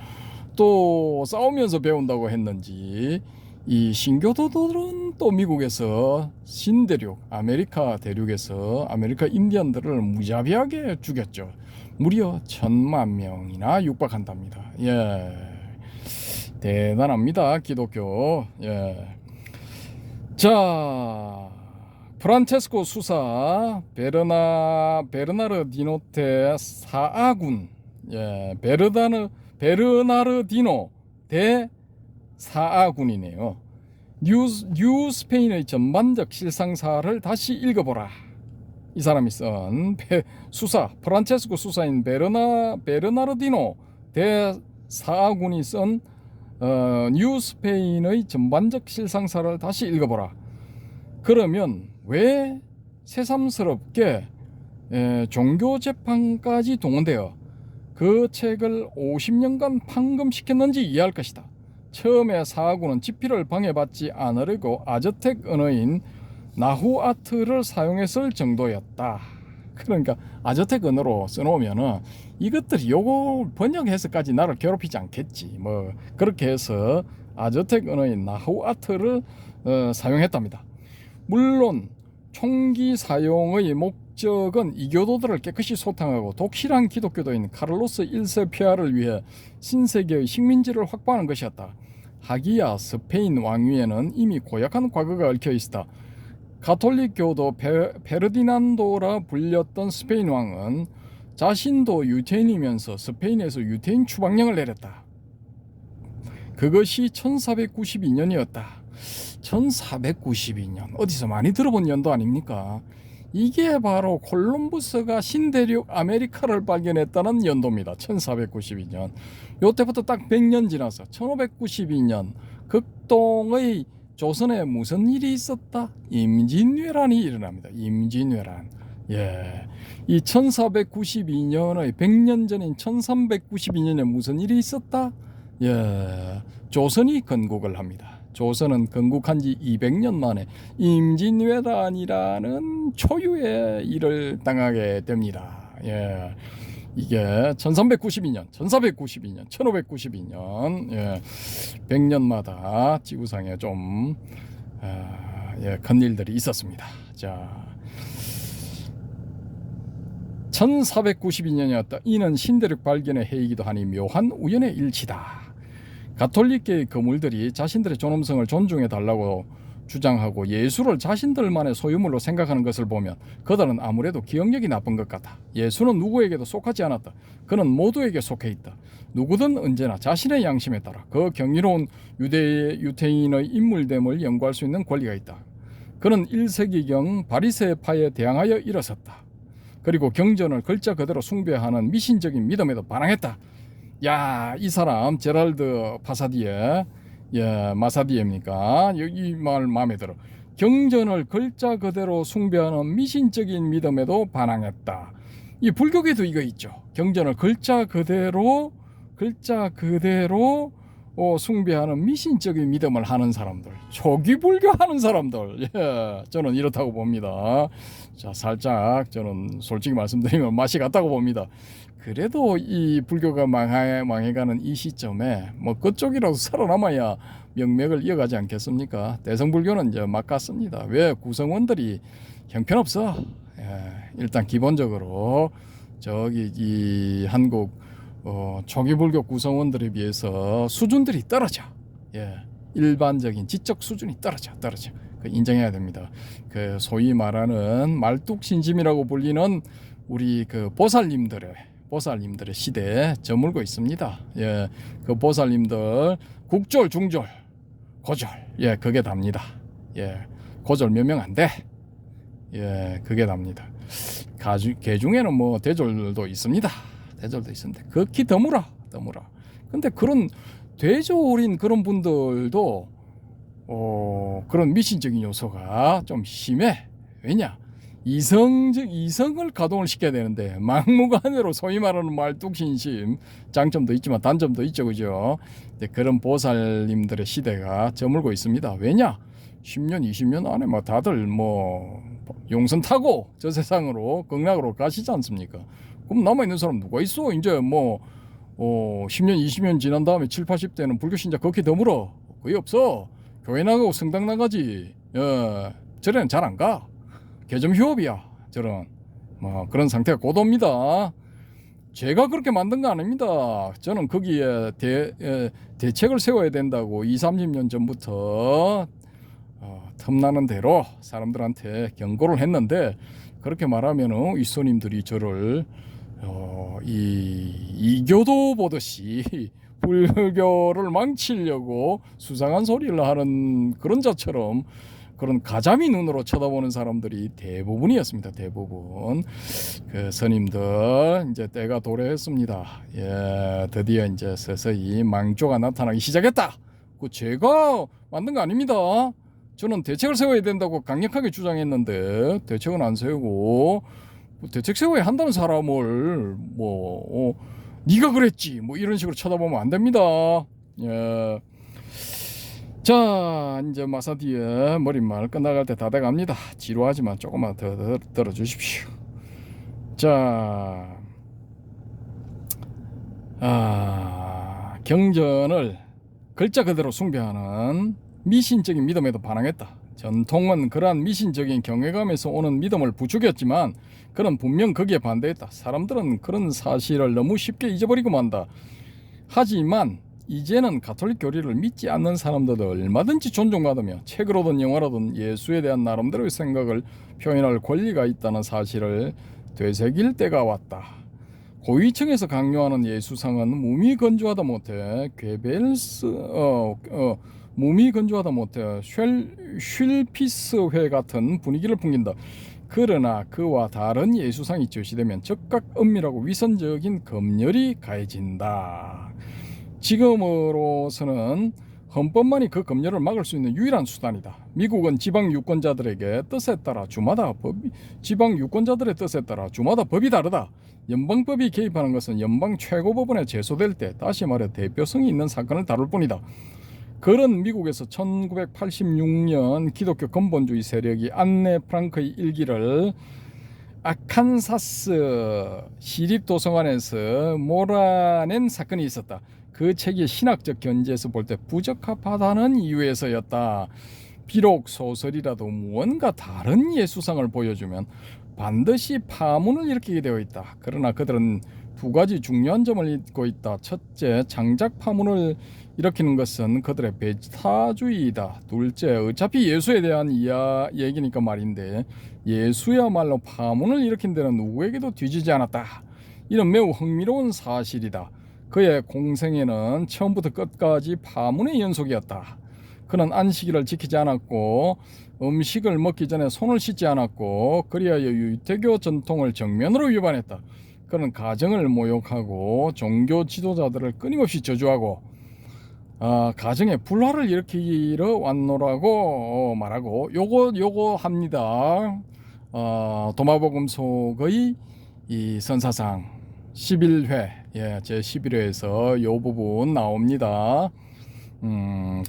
또 싸우면서 배운다고 했는지 이 신교도들은 또 미국에서 신대륙, 아메리카 대륙에서 아메리카 인디언들을 무자비하게 죽였죠. 무려 1000만 명이나 육박한답니다. 대단합니다, 기독교. 자, 프란체스코 수사 베르나르디노 대 사아군, 베르나르디노 대 사아군이네요. 뉴 스페인의 전반적 실상사를 다시 읽어보라. 이 사람이 쓴 수사, 프란체스코 수사인 베르나르디노 대 사아군이 쓴 뉴 스페인의 전반적 실상사를 다시 읽어보라. 그러면 왜 새삼스럽게 종교재판까지 동원되어 그 책을 50년간 판금시켰는지 이해할 것이다. 처음에 사하군은 집필을 방해받지 않으려고 아즈텍 언어인 나후아트를 사용했을 정도였다. 그러니까 아즈텍 언어로 써놓으면은 이것들이 요거 번역해서까지 나를 괴롭히지 않겠지. 뭐 그렇게 해서 아즈텍 언어인 나후아트를 사용했답니다. 물론 총기 사용의 목적은 이교도들을 깨끗이 소탕하고 독실한 기독교도인 카를로스 1세 폐하를 위해 신세계의 식민지를 확보하는 것이었다. 하기야 스페인 왕위에는 이미 고약한 과거가 얽혀 있었다. 가톨릭 교도 페르디난도라 불렸던 스페인 왕은 자신도 유태인이면서 스페인에서 유태인 추방령을 내렸다. 그것이 1492년이었다. 1492년 어디서 많이 들어본 연도 아닙니까? 이게 바로 콜럼버스가 신대륙 아메리카를 발견했다는 연도입니다. 1492년. 요때부터 딱 100년 지나서 1592년 극동의 조선에 무슨 일이 있었다? 임진왜란이 일어납니다. 임진왜란. 이 1492년의 100년 전인 1392년에 무슨 일이 있었다? 조선이 건국을 합니다. 조선은 건국한 지 200년 만에 임진왜란이라는 초유의 일을 당하게 됩니다. 예. 이게 1392년, 1492년, 1592년, 예, 100년마다 지구상에 좀 큰 일들이 있었습니다. 자, 1492년이었다. 이는 신대륙 발견의 해이기도 하니 묘한 우연의 일치다. 가톨릭계의 거물들이 자신들의 존엄성을 존중해 달라고 주장하고 예수를 자신들만의 소유물로 생각하는 것을 보면 그들은 아무래도 기억력이 나쁜 것 같다. 예수는 누구에게도 속하지 않았다. 그는 모두에게 속해 있다. 누구든 언제나 자신의 양심에 따라 그 경이로운 유대인의 인물됨을 연구할 수 있는 권리가 있다. 그는 1세기경 바리새파에 대항하여 일어섰다. 그리고 경전을 글자 그대로 숭배하는 미신적인 믿음에도 반항했다. 야, 이 사람 제랄드 파사디에, 예, 마사디에입니까? 이 말 마음에 들어. 경전을 글자 그대로 숭배하는 미신적인 믿음에도 반항했다. 이 불교계도 이거 있죠. 경전을 글자 그대로 숭배하는 미신적인 믿음을 하는 사람들, 초기 불교하는 사람들, 예, 저는 이렇다고 봅니다. 자, 살짝 저는 솔직히 말씀드리면 맛이 같다고 봅니다. 그래도 이 불교가 망해가는 이 시점에 뭐 그쪽이라도 살아남아야 명맥을 이어가지 않겠습니까? 대성불교는 이제 막 갔습니다. 왜? 구성원들이 형편없어. 예, 일단 기본적으로 저기 이 한국 초기 불교 구성원들에 비해서 수준들이 떨어져. 예, 일반적인 지적 수준이 떨어져. 그 인정해야 됩니다. 그 소위 말하는 말뚝신심이라고 불리는 우리 그 보살님들의 시대에 저물고 있습니다. 예, 그 보살님들 국졸, 중졸, 고졸, 예, 그게 답니다. 예, 고졸 몇 명 안 돼. 예, 그게 답니다. 개 중에는 뭐 대졸도 있습니다. 극히 드물어. 근데 그런 대졸인 그런 분들도 그런 미신적인 요소가 좀 심해. 왜냐? 이성을 가동을 시켜야 되는데 막무가내로 소위 말하는 말뚝신심, 장점도 있지만 단점도 있죠, 그죠? 그런 보살님들의 시대가 저물고 있습니다. 왜냐? 10년, 20년 안에 막 다들 뭐 용선 타고 저 세상으로 극락으로 가시지 않습니까? 그럼 남아있는 사람 누가 있어? 이제 뭐 10년, 20년 지난 다음에 7, 80대는 불교 신자 극히 드물어. 거의 없어. 교회 나가고 성당 나가지. 절에는 잘 안 가. 개점 휴업이야. 저런 뭐 그런 상태가 고도입니다. 제가 그렇게 만든 거 아닙니다. 저는 거기에 대책을 세워야 된다고 20, 30년 전부터 틈나는 대로 사람들한테 경고를 했는데, 그렇게 말하면 윗손님들이 저를 이교도 보듯이 불교를 망치려고 수상한 소리를 하는 그런 자처럼 그런 가자미 눈으로 쳐다보는 사람들이 대부분이었습니다. 대부분 그 스님들 이제 때가 도래했습니다. 예, 드디어 이제 서서히 망조가 나타나기 시작했다. 그 제가 만든 거 아닙니다. 저는 대책을 세워야 된다고 강력하게 주장했는데 대책은 안 세우고, 대책 세워야 한다는 사람을 네가 그랬지 뭐 이런 식으로 쳐다보면 안 됩니다. 예. 자, 이제 마사디의 머릿말 끝나갈 때 다 돼갑니다. 지루하지만 조금만 더 들어주십시오. 자, 경전을 글자 그대로 숭배하는 미신적인 믿음에도 반항했다. 전통은 그러한 미신적인 경외감에서 오는 믿음을 부추겼지만 그는 분명 거기에 반대했다. 사람들은 그런 사실을 너무 쉽게 잊어버리고 만다. 하지만 이제는 가톨릭 교리를 믿지 않는 사람들도 얼마든지 존중받으며 책으로든 영화로든 예수에 대한 나름대로의 생각을 표현할 권리가 있다는 사실을 되새길 때가 왔다. 고위층에서 강요하는 예수상은 몸이 건조하다 못해 쉴피스회 같은 분위기를 풍긴다. 그러나 그와 다른 예수상이 제시되면 즉각 은밀하고 위선적인 검열이 가해진다. 지금으로서는 헌법만이 그 검열을 막을 수 있는 유일한 수단이다. 미국은 지방 유권자들의 뜻에 따라 주마다 법이 다르다. 연방법이 개입하는 것은 연방 최고법원에 제소될 때, 다시 말해 대표성이 있는 사건을 다룰 뿐이다. 그런 미국에서 1986년 기독교 근본주의 세력이 안네 프랑크의 일기를 아칸사스 시립도서관에서 몰아낸 사건이 있었다. 그 책이 신학적 견지에서 볼 때 부적합하다는 이유에서였다. 비록 소설이라도 무언가 다른 예수상을 보여주면 반드시 파문을 일으키게 되어 있다. 그러나 그들은 두 가지 중요한 점을 잊고 있다. 첫째, 장작 파문을 일으키는 것은 그들의 배타주의이다. 둘째, 어차피 예수에 대한 얘기니까 말인데 예수야말로 파문을 일으킨 데는 누구에게도 뒤지지 않았다. 이런 매우 흥미로운 사실이다. 그의 공생애는 처음부터 끝까지 파문의 연속이었다. 그는 안식일을 지키지 않았고 음식을 먹기 전에 손을 씻지 않았고 그리하여 유대교 전통을 정면으로 위반했다. 그는 가정을 모욕하고 종교 지도자들을 끊임없이 저주하고 가정에 불화를 일으키러 왔노라고 말하고 요거 합니다. 도마복음 속의 이 선사상 11회 제 11회에서 요 부분 나옵니다.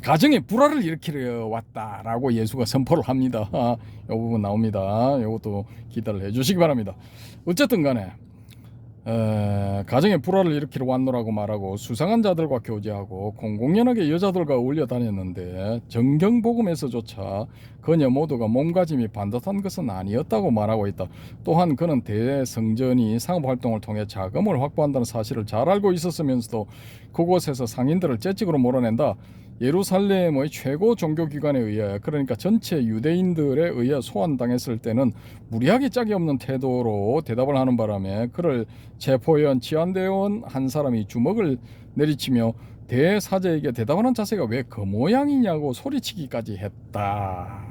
가정에 불화를 일으키려 왔다라고 예수가 선포를 합니다. 요 부분 나옵니다. 요것도 기대를 해주시기 바랍니다. 어쨌든 간에 가정에 불화를 일으키러 왔노라고 말하고 수상한 자들과 교제하고 공공연하게 여자들과 어울려 다녔는데 정경복음에서조차 그녀 모두가 몸가짐이 반듯한 것은 아니었다고 말하고 있다. 또한 그는 대성전이 상업활동을 통해 자금을 확보한다는 사실을 잘 알고 있었으면서도 그곳에서 상인들을 채찍으로 몰아낸다. 예루살렘의 최고 종교기관에 의해, 그러니까 전체 유대인들에 의해 소환당했을 때는 무리하게 짝이 없는 태도로 대답을 하는 바람에 그를 체포해온 치안대원 한 사람이 주먹을 내리치며 대사제에게 대답하는 자세가 왜 그 모양이냐고 소리치기까지 했다.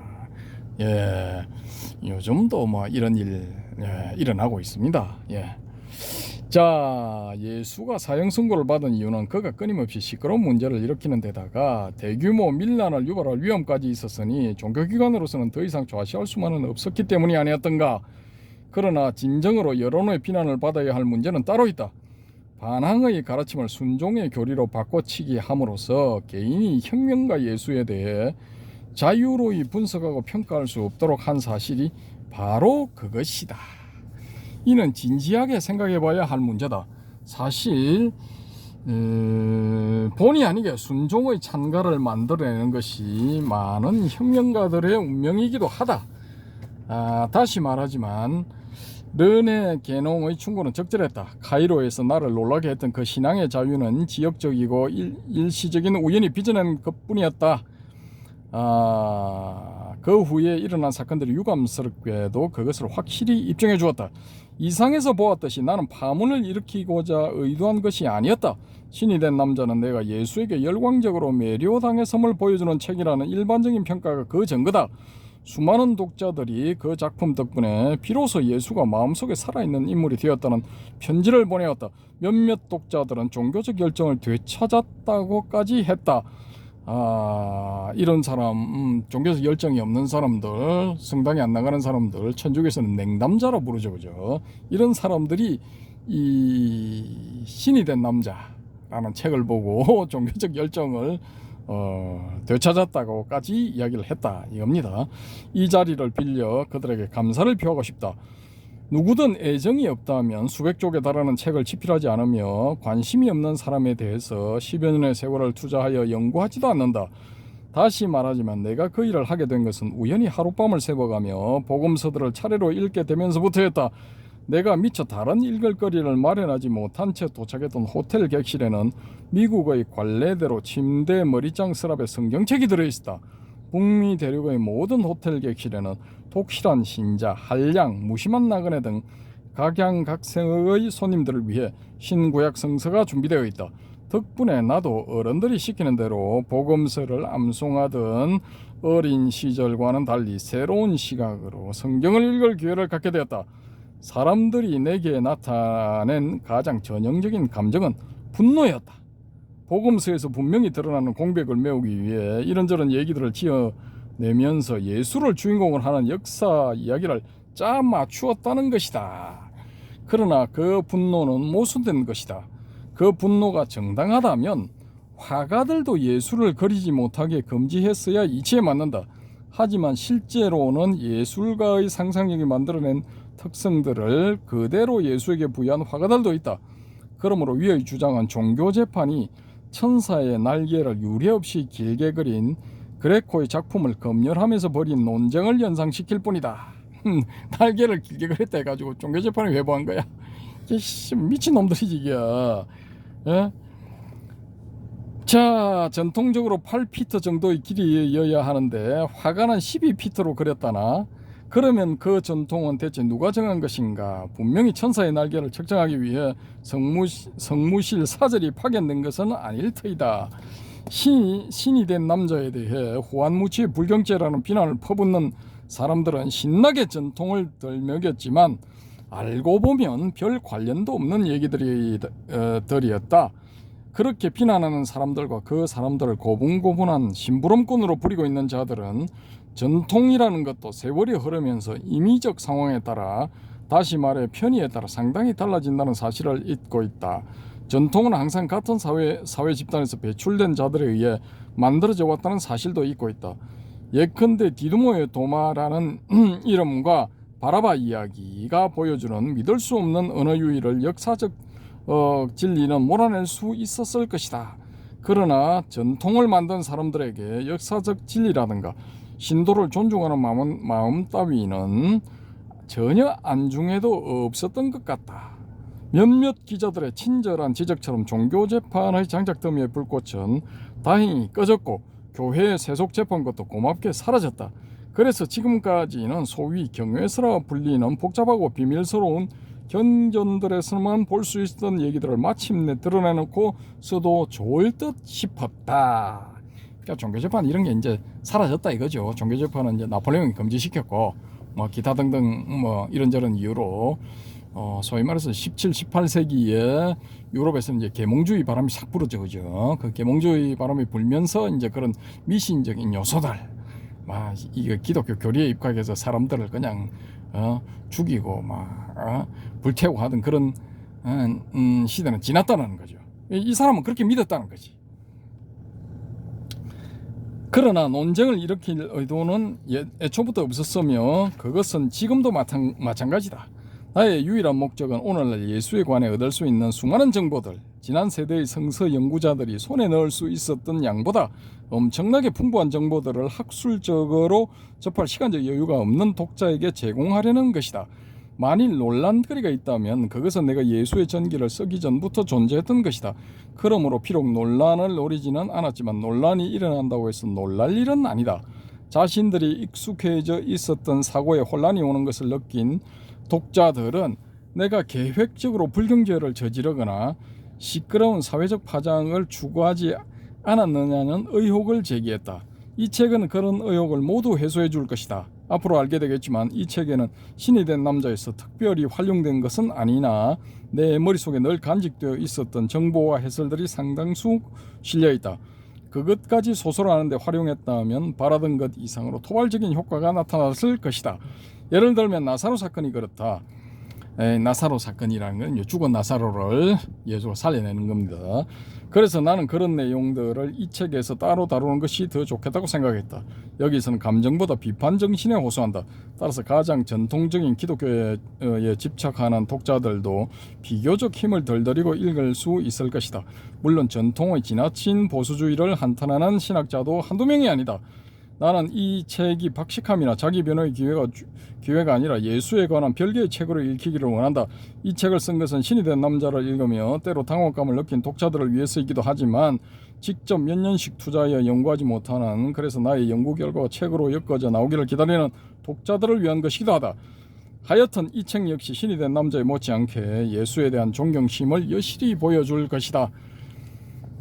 요즘도 뭐 이런 일 일어나고 있습니다. 자, 예수가 사형 선고를 받은 이유는 그가 끊임없이 시끄러운 문제를 일으키는 데다가 대규모 밀란을 유발할 위험까지 있었으니 종교기관으로서는 더 이상 좌시할 수만은 없었기 때문이 아니었던가. 그러나 진정으로 여론의 비난을 받아야 할 문제는 따로 있다. 반항의 가르침을 순종의 교리로 바꿔치기 함으로써 개인이 혁명가 예수에 대해 자유로이 분석하고 평가할 수 없도록 한 사실이 바로 그것이다. 이는 진지하게 생각해봐야 할 문제다. 사실 본의 아니게 순종의 찬가를 만들어내는 것이 많은 혁명가들의 운명이기도 하다. 다시 말하지만 르네 게농의 충고는 적절했다. 카이로에서 나를 놀라게 했던 그 신앙의 자유는 지역적이고 일시적인 우연히 빚어낸 것뿐이었다. 그 후에 일어난 사건들이 유감스럽게도 그것을 확실히 입증해 주었다. 이상에서 보았듯이 나는 파문을 일으키고자 의도한 것이 아니었다. 신이 된 남자는 내가 예수에게 열광적으로 매료당했음을 보여주는 책이라는 일반적인 평가가 그 증거다. 수많은 독자들이 그 작품 덕분에 비로소 예수가 마음속에 살아있는 인물이 되었다는 편지를 보내었다. 몇몇 독자들은 종교적 열정을 되찾았다고까지 했다. 이런 사람, 종교적 열정이 없는 사람들, 성당에 안 나가는 사람들, 천주교에서는 냉담자로 부르죠, 그죠? 이런 사람들이 이 신이 된 남자라는 책을 보고 종교적 열정을 되찾았다고까지 이야기를 했다 이겁니다. 이 자리를 빌려 그들에게 감사를 표하고 싶다. 누구든 애정이 없다면 수백 쪽에 달하는 책을 집필하지 않으며 관심이 없는 사람에 대해서 10여 년의 세월을 투자하여 연구하지도 않는다. 다시 말하지만 내가 그 일을 하게 된 것은 우연히 하룻밤을 새워가며 복음서들을 차례로 읽게 되면서부터였다. 내가 미처 다른 읽을 거리를 마련하지 못한 채 도착했던 호텔 객실에는 미국의 관례대로 침대 머리장 서랍에 성경책이 들어있었다. 북미 대륙의 모든 호텔 객실에는 독실한 신자, 한량, 무심한 나그네 등 각양각색의 손님들을 위해 신구약 성서가 준비되어 있다. 덕분에 나도 어른들이 시키는 대로 복음서를 암송하던 어린 시절과는 달리 새로운 시각으로 성경을 읽을 기회를 갖게 되었다. 사람들이 내게 나타낸 가장 전형적인 감정은 분노였다. 복음서에서 분명히 드러나는 공백을 메우기 위해 이런저런 얘기들을 지어내면서 예수를 주인공으로 하는 역사 이야기를 짜 맞추었다는 것이다. 그러나 그 분노는 모순된 것이다. 그 분노가 정당하다면 화가들도 예술을 그리지 못하게 금지했어야 이치에 맞는다. 하지만 실제로는 예술가의 상상력이 만들어낸 특성들을 그대로 예수에게 부여한 화가들도 있다. 그러므로 위의 주장은 종교 재판이 천사의 날개를 유례없이 길게 그린 그레코의 작품을 검열하면서 벌인 논쟁을 연상시킬 뿐이다. 날개를 길게 그렸다 해가지고 종교 재판을 회부한 거야. 미친 놈들이지 이게. 예? 자, 전통적으로 8피트 정도의 길이여야 하는데 화가는 12피트로 그렸다나? 그러면 그 전통은 대체 누가 정한 것인가? 분명히 천사의 날개를 측정하기 위해 성무실 사절이 파견된 것은 아닐 터이다. 신이 된 남자에 대해 후한무치의 불경죄라는 비난을 퍼붓는 사람들은 신나게 전통을 들먹였지만 알고 보면 별 관련도 없는 얘기들이었다. 그렇게 비난하는 사람들과 그 사람들을 고분고분한 심부름꾼으로 부리고 있는 자들은 전통이라는 것도 세월이 흐르면서 임의적 상황에 따라, 다시 말해 편의에 따라 상당히 달라진다는 사실을 잊고 있다. 전통은 항상 같은 사회 집단에서 배출된 자들에 의해 만들어져 왔다는 사실도 잊고 있다. 예컨대 디두모의 도마라는 이름과 바라바 이야기가 보여주는 믿을 수 없는 언어 유희를 역사적 진리는 몰아낼 수 있었을 것이다. 그러나 전통을 만든 사람들에게 역사적 진리라든가 신도를 존중하는 마음 따위는 전혀 안중에도 없었던 것 같다. 몇몇 기자들의 친절한 지적처럼 종교재판의 장작더미의 불꽃은 다행히 꺼졌고 교회의 세속재판 것도 고맙게 사라졌다. 그래서 지금까지는 소위 경외서라 불리는 복잡하고 비밀스러운 견전들에서만 볼 수 있었던 얘기들을 마침내 드러내놓고 써도 좋을 듯 싶었다. 그러니까 종교재판 이런 게 이제 사라졌다 이거죠. 종교재판은 이제 나폴레옹이 금지시켰고 뭐 기타 등등 뭐 이런저런 이유로 소위 말해서 17, 18세기에 유럽에서 이제 계몽주의 바람이 싹 불었죠, 그죠? 그 계몽주의 바람이 불면서 이제 그런 미신적인 요소들, 이거 기독교 교리에 입각해서 사람들을 그냥 죽이고 불태우고 하던 그런 시대는 지났다는 거죠. 이 사람은 그렇게 믿었다는 거지. 그러나 논쟁을 일으킬 의도는 애초부터 없었으며 그것은 지금도 마찬가지다. 나의 유일한 목적은 오늘날 예수에 관해 얻을 수 있는 수많은 정보들, 지난 세대의 성서 연구자들이 손에 넣을 수 있었던 양보다 엄청나게 풍부한 정보들을 학술적으로 접할 시간적 여유가 없는 독자에게 제공하려는 것이다. 만일 논란거리가 있다면 그것은 내가 예수의 전기를 쓰기 전부터 존재했던 것이다. 그러므로 비록 논란을 노리지는 않았지만 논란이 일어난다고 해서 놀랄 일은 아니다. 자신들이 익숙해져 있었던 사고에 혼란이 오는 것을 느낀 독자들은 내가 계획적으로 불경제를 저지르거나 시끄러운 사회적 파장을 추구하지 않았느냐는 의혹을 제기했다. 이 책은 그런 의혹을 모두 해소해 줄 것이다. 앞으로 알게 되겠지만 이 책에는 신이 된 남자에서 특별히 활용된 것은 아니나 내 머릿속에 늘 간직되어 있었던 정보와 해설들이 상당수 실려있다. 그것까지 소설하는 데 활용했다면 바라던 것 이상으로 토발적인 효과가 나타났을 것이다. 예를 들면 나사로 사건이 그렇다. 나사로 사건이라는 건 죽은 나사로를 예수가 살려내는 겁니다. 그래서 나는 그런 내용들을 이 책에서 따로 다루는 것이 더 좋겠다고 생각했다. 여기서는 감정보다 비판 정신에 호소한다. 따라서 가장 전통적인 기독교에 집착하는 독자들도 비교적 힘을 덜 들이고 읽을 수 있을 것이다. 물론 전통의 지나친 보수주의를 한탄하는 신학자도 한두 명이 아니다. 나는 이 책이 박식함이나 자기 변호의 기회가 아니라 예수에 관한 별개의 책으로 읽히기를 원한다. 이 책을 쓴 것은 신이 된 남자를 읽으며 때로 당혹감을 느낀 독자들을 위해서이기도 하지만 직접 몇 년씩 투자하여 연구하지 못하는, 그래서 나의 연구 결과가 책으로 엮어져 나오기를 기다리는 독자들을 위한 것이기도 하다. 하여튼 이 책 역시 신이 된 남자에 못지않게 예수에 대한 존경심을 여실히 보여줄 것이다.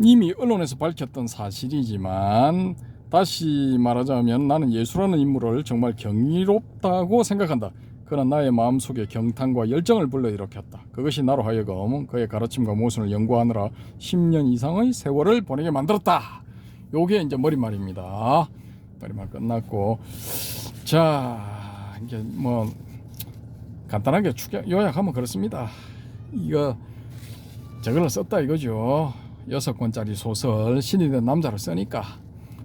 이미 언론에서 밝혔던 사실이지만 다시 말하자면 나는 예수라는 인물을 정말 경이롭다고 생각한다. 그는 나의 마음속에 경탄과 열정을 불러일으켰다. 그것이 나로 하여금 그의 가르침과 모순을 연구하느라 10년 이상의 세월을 보내게 만들었다. 요게 이제 머릿말입니다. 머릿말 끝났고, 자 이제 뭐 간단하게 요약하면 그렇습니다. 이거 저걸 썼다 이거죠. 6권짜리 소설 신이 된 남자를 쓰니까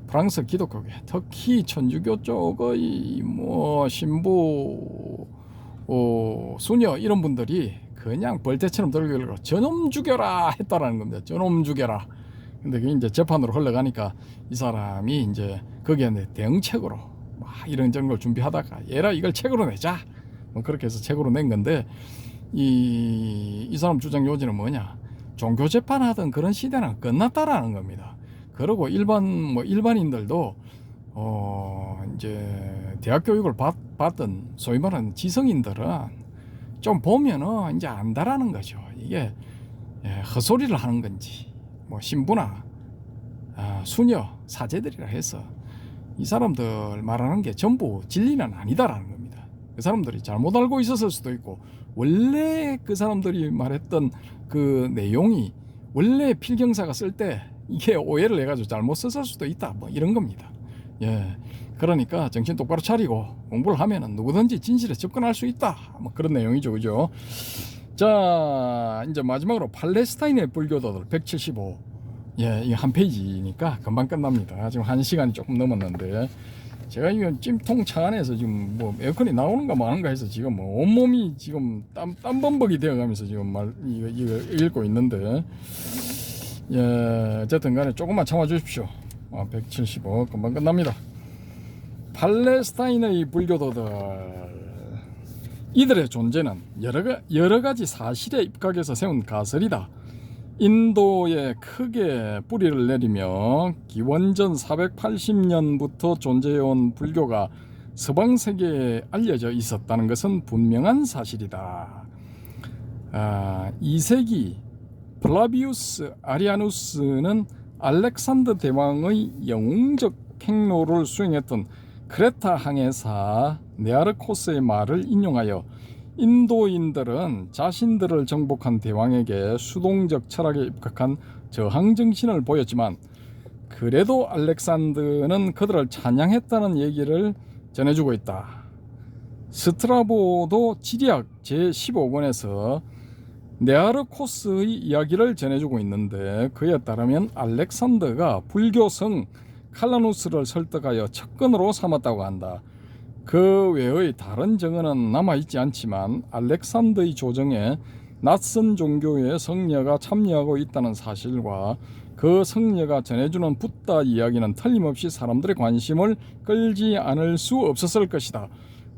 프랑스 기독교계, 특히 천주교 쪽의 뭐 신부, 수녀 이런 분들이 그냥 벌떼처럼 들고 저놈 죽여라 했다라는 겁니다. 저놈 죽여라. 근데 그게 이제 재판으로 흘러가니까 이 사람이 이제 거기에 대응책으로 막 이런저런 걸 준비하다가 얘라 이걸 책으로 내자. 뭐 그렇게 해서 책으로 낸 건데 이 사람 주장 요지는 뭐냐? 종교 재판하던 그런 시대는 끝났다라는 겁니다. 그리고 일반인들도 이제 대학 교육을 받던 소위 말하는 지성인들은 좀 보면은 이제 안다라는 거죠. 이게 헛소리를 하는 건지 뭐 신부나 수녀 사제들이라 해서 이 사람들 말하는 게 전부 진리는 아니다라는 겁니다. 그 사람들이 잘못 알고 있었을 수도 있고 원래 그 사람들이 말했던 그 내용이 원래 필경사가 쓸 때 이게 오해를 해가지고 잘못 썼을 수도 있다 뭐 이런 겁니다. 예, 그러니까 정신 똑바로 차리고 공부를 하면은 누구든지 진실에 접근할 수 있다 뭐 그런 내용이죠, 그죠? 자, 이제 마지막으로 팔레스타인의 불교도들 175. 예, 이거 한 페이지니까 금방 끝납니다. 지금 1시간이 조금 넘었는데 제가 이거 찜통 차 안에서 지금 뭐 에어컨이 나오는가 마는가 해서 지금 뭐 온몸이 지금 땀범벅이 되어가면서 지금 이거 읽고 있는데 예, 어쨌든 간에 조금만 참아 주십시오. 175 금방 끝납니다. 팔레스타인의 불교도들 이들의 존재는 여러 가지 사실에 입각해서 세운 가설이다. 인도에 크게 뿌리를 내리며 기원전 480년부터 존재해온 불교가 서방 세계에 알려져 있었다는 것은 분명한 사실이다. 2세기 플라비우스 아리아누스는 알렉산더 대왕의 영웅적 행로를 수행했던 크레타 항해사 네아르코스의 말을 인용하여 인도인들은 자신들을 정복한 대왕에게 수동적 철학에 입각한 저항정신을 보였지만 그래도 알렉산더는 그들을 찬양했다는 얘기를 전해주고 있다. 스트라보도 지리학 제15권에서 네아르코스의 이야기를 전해주고 있는데 그에 따르면 알렉산더가 불교성 칼라누스를 설득하여 척근으로 삼았다고 한다. 그 외의 다른 증언은 남아있지 않지만 알렉산더의 조정에 낯선 종교의 성녀가 참여하고 있다는 사실과 그 성녀가 전해주는 붓다 이야기는 틀림없이 사람들의 관심을 끌지 않을 수 없었을 것이다.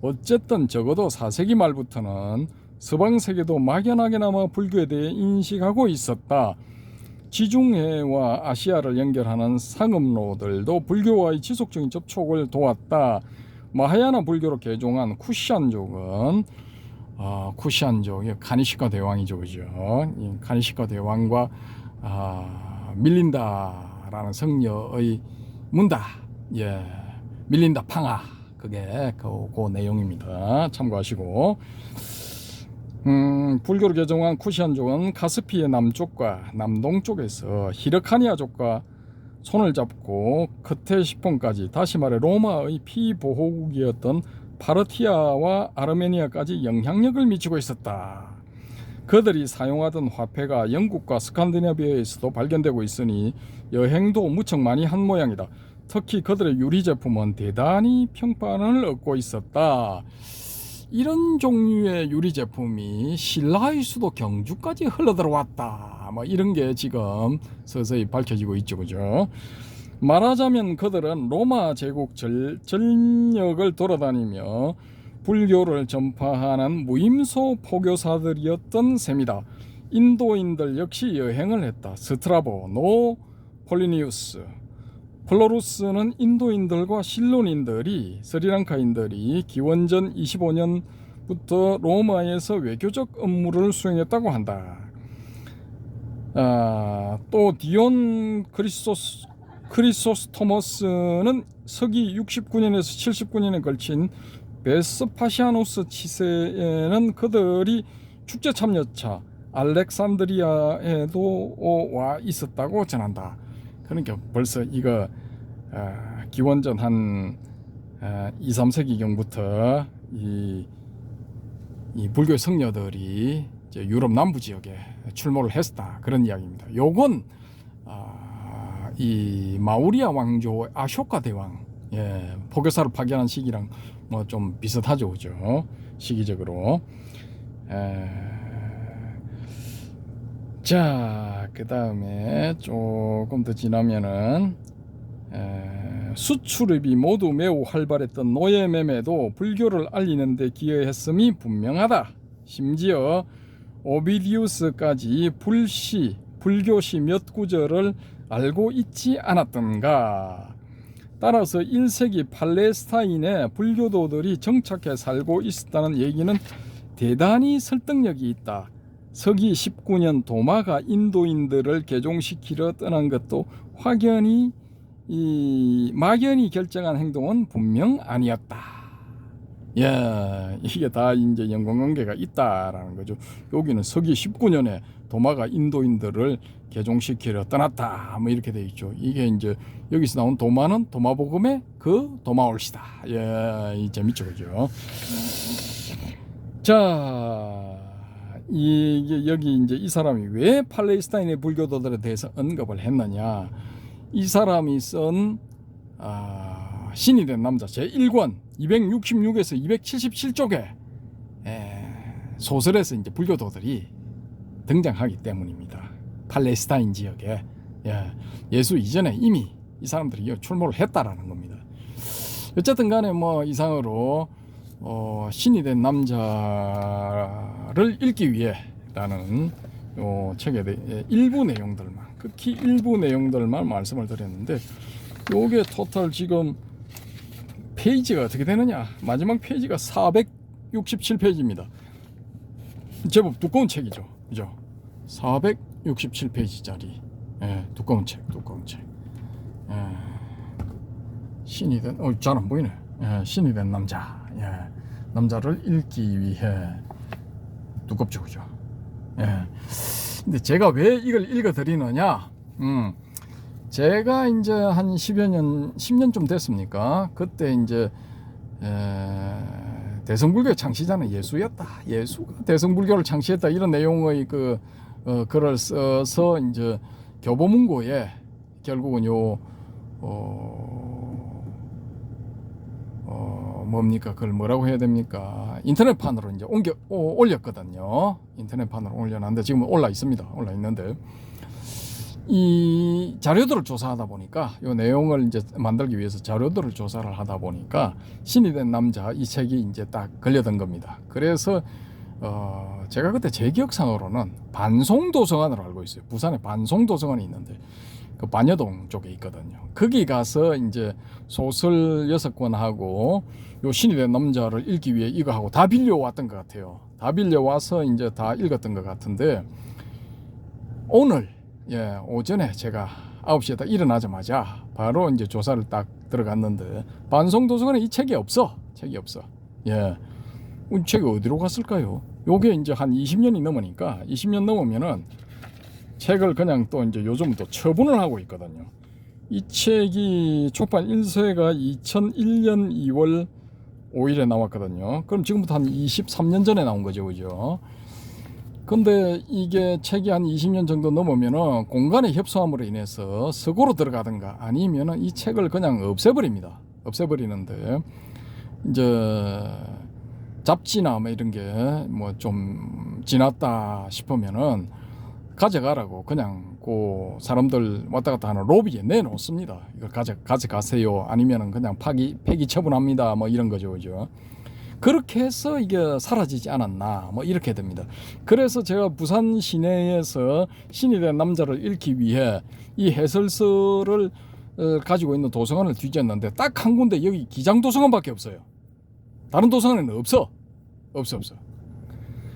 어쨌든 적어도 4세기 말부터는 서방세계도 막연하게나마 불교에 대해 인식하고 있었다. 지중해와 아시아를 연결하는 상업로들도 불교와의 지속적인 접촉을 도왔다. 마하야나 불교로 개종한 쿠샨족은 쿠샨족, 카니시카 대왕이죠, 그죠? 이 카니시카 대왕과 밀린다라는 성녀의 문다, 예, 밀린다 팡아, 그게 그 내용입니다. 참고하시고. 불교로 개종한 쿠샨족은 카스피의 남쪽과 남동쪽에서 히르카니아족과 손을 잡고 크테시폰까지, 다시 말해 로마의 피보호국이었던 파르티아와 아르메니아까지 영향력을 미치고 있었다. 그들이 사용하던 화폐가 영국과 스칸디나비아에서도 발견되고 있으니 여행도 무척 많이 한 모양이다. 특히 그들의 유리 제품은 대단히 평판을 얻고 있었다. 이런 종류의 유리 제품이 신라의 수도 경주까지 흘러들어왔다. 뭐 이런 게 지금 서서히 밝혀지고 있죠, 그죠? 말하자면 그들은 로마 제국 전역을 돌아다니며 불교를 전파하는 무임소 포교사들이었던 셈이다. 인도인들 역시 여행을 했다. 스트라보, 폴리니우스, 플로루스는 인도인들과 실론인들이, 스리랑카인들이 기원전 25년부터 로마에서 외교적 업무를 수행했다고 한다. 또 디온 크리소스토머스는 서기 69년에서 79년에 걸친 베스파시아누스 치세에는 그들이 축제 참여차 알렉산드리아에도 와 있었다고 전한다. 그러니까 벌써 이거 기원전 한 2, 3세기경부터 이 불교 성녀들이 이제 유럽 남부 지역에 출몰을 했다, 그런 이야기입니다. 요건 이 마우리아 왕조 아쇼카 대왕, 포교사를 파견한 시기랑 뭐 좀 비슷하죠, 그죠? 시기적으로. 자, 그 다음에 조금 더 지나면은 수출입이 모두 매우 활발했던 노예매매도 불교를 알리는 데 기여했음이 분명하다. 심지어 오비디우스까지 불교시 몇 구절을 알고 있지 않았던가. 따라서 1세기 팔레스타인에 불교도들이 정착해 살고 있었다는 얘기는 대단히 설득력이 있다. 서기 19년 도마가 인도인들을 개종시키려 떠난 것도 막연히 결정한 행동은 분명 아니었다. 이게 다 이제 인과관계가 있다라는 거죠. 여기는 서기 19년에 도마가 인도인들을 개종시키려 떠났다. 뭐 이렇게 돼 있죠. 이게 이제 여기서 나온 도마는 도마복음의 그 도마올시다. 이 재밌죠, 그죠? 자, 이게 여기 이제 이 사람이 왜 팔레스타인의 불교도들에 대해서 언급을 했느냐? 이 사람이 쓴 신이 된 남자 제1권 266에서 277쪽에 소설에서 이제 불교도들이 등장하기 때문입니다. 팔레스타인 지역에 예수 이전에 이미 이 사람들이 출몰을 했다라는 겁니다. 어쨌든 간에 뭐 이상으로 신이 된 남자를 읽기 위해라는 책의 일부 내용들만, 극히 일부 내용들만 말씀을 드렸는데, 요게 토탈 지금 페이지가 어떻게 되느냐? 마지막 페이지가 467페이지입니다. 제법 두꺼운 책이죠, 그죠? 467페이지짜리 두꺼운 책. 신이 된 잘 안 보이네. 신이 된 남자. 남자를 읽기 위해 두껍죠, 그죠? 근데 제가 왜 이걸 읽어 드리느냐? 제가 이제 한 10년 좀 됐습니까? 그때 이제 대성불교 창시자는 예수였다. 예수가 대성불교를 창시했다. 이런 내용의 글을 써서 이제 교보문고에 결국은 뭡니까? 그걸 뭐라고 해야 됩니까? 인터넷판으로 이제 올렸거든요. 인터넷판으로 올려놨는데 지금 올라 있습니다. 올라 있는데 이 자료들을 조사하다 보니까 이 내용을 이제 만들기 위해서 자료들을 조사를 하다 보니까 신이 된 남자 이 책이 이제 딱 걸려든 겁니다. 그래서 제가 그때 제 기억상으로는 반송도서관으로 알고 있어요. 부산에 반송도서관이 있는데 그 반여동 쪽에 있거든요. 거기 가서 이제 소설 6권하고 요 신이 된 남자를 읽기 위해 이거 하고 다 빌려왔던 것 같아요. 다 빌려와서 이제 다 읽었던 것 같은데, 오늘 오전에 제가 9시에 딱 일어나자마자 바로 이제 조사를 딱 들어갔는데 반송도서관에 이 책이 없어. 책이 어디로 갔을까요? 요게 이제 한 20년이 넘으니까 20년 넘으면은 책을 그냥 또 이제 요즘 또 처분을 하고 있거든요. 이 책이 초판 1세가 2001년 2월 5일에 나왔거든요. 그럼 지금부터 한 23년 전에 나온 거죠, 그죠? 근데 이게 책이 한 20년 정도 넘으면은 공간의 협소함으로 인해서 서고로 들어가든가 아니면은 이 책을 그냥 없애버립니다. 없애버리는데 이제 잡지나 뭐 이런 게 뭐 좀 지났다 싶으면은 가져가라고 그냥 그 사람들 왔다 갔다 하는 로비에 내놓습니다. 이걸 가져가세요. 아니면은 그냥 폐기 처분합니다. 뭐 이런 거죠, 그죠? 그렇게 해서 이게 사라지지 않았나 뭐 이렇게 됩니다. 그래서 제가 부산 시내에서 신이 된 남자를 읽기 위해 이 해설서를 가지고 있는 도서관을 뒤졌는데 딱 한 군데 여기 기장도서관밖에 없어요. 다른 도서관에는 없어.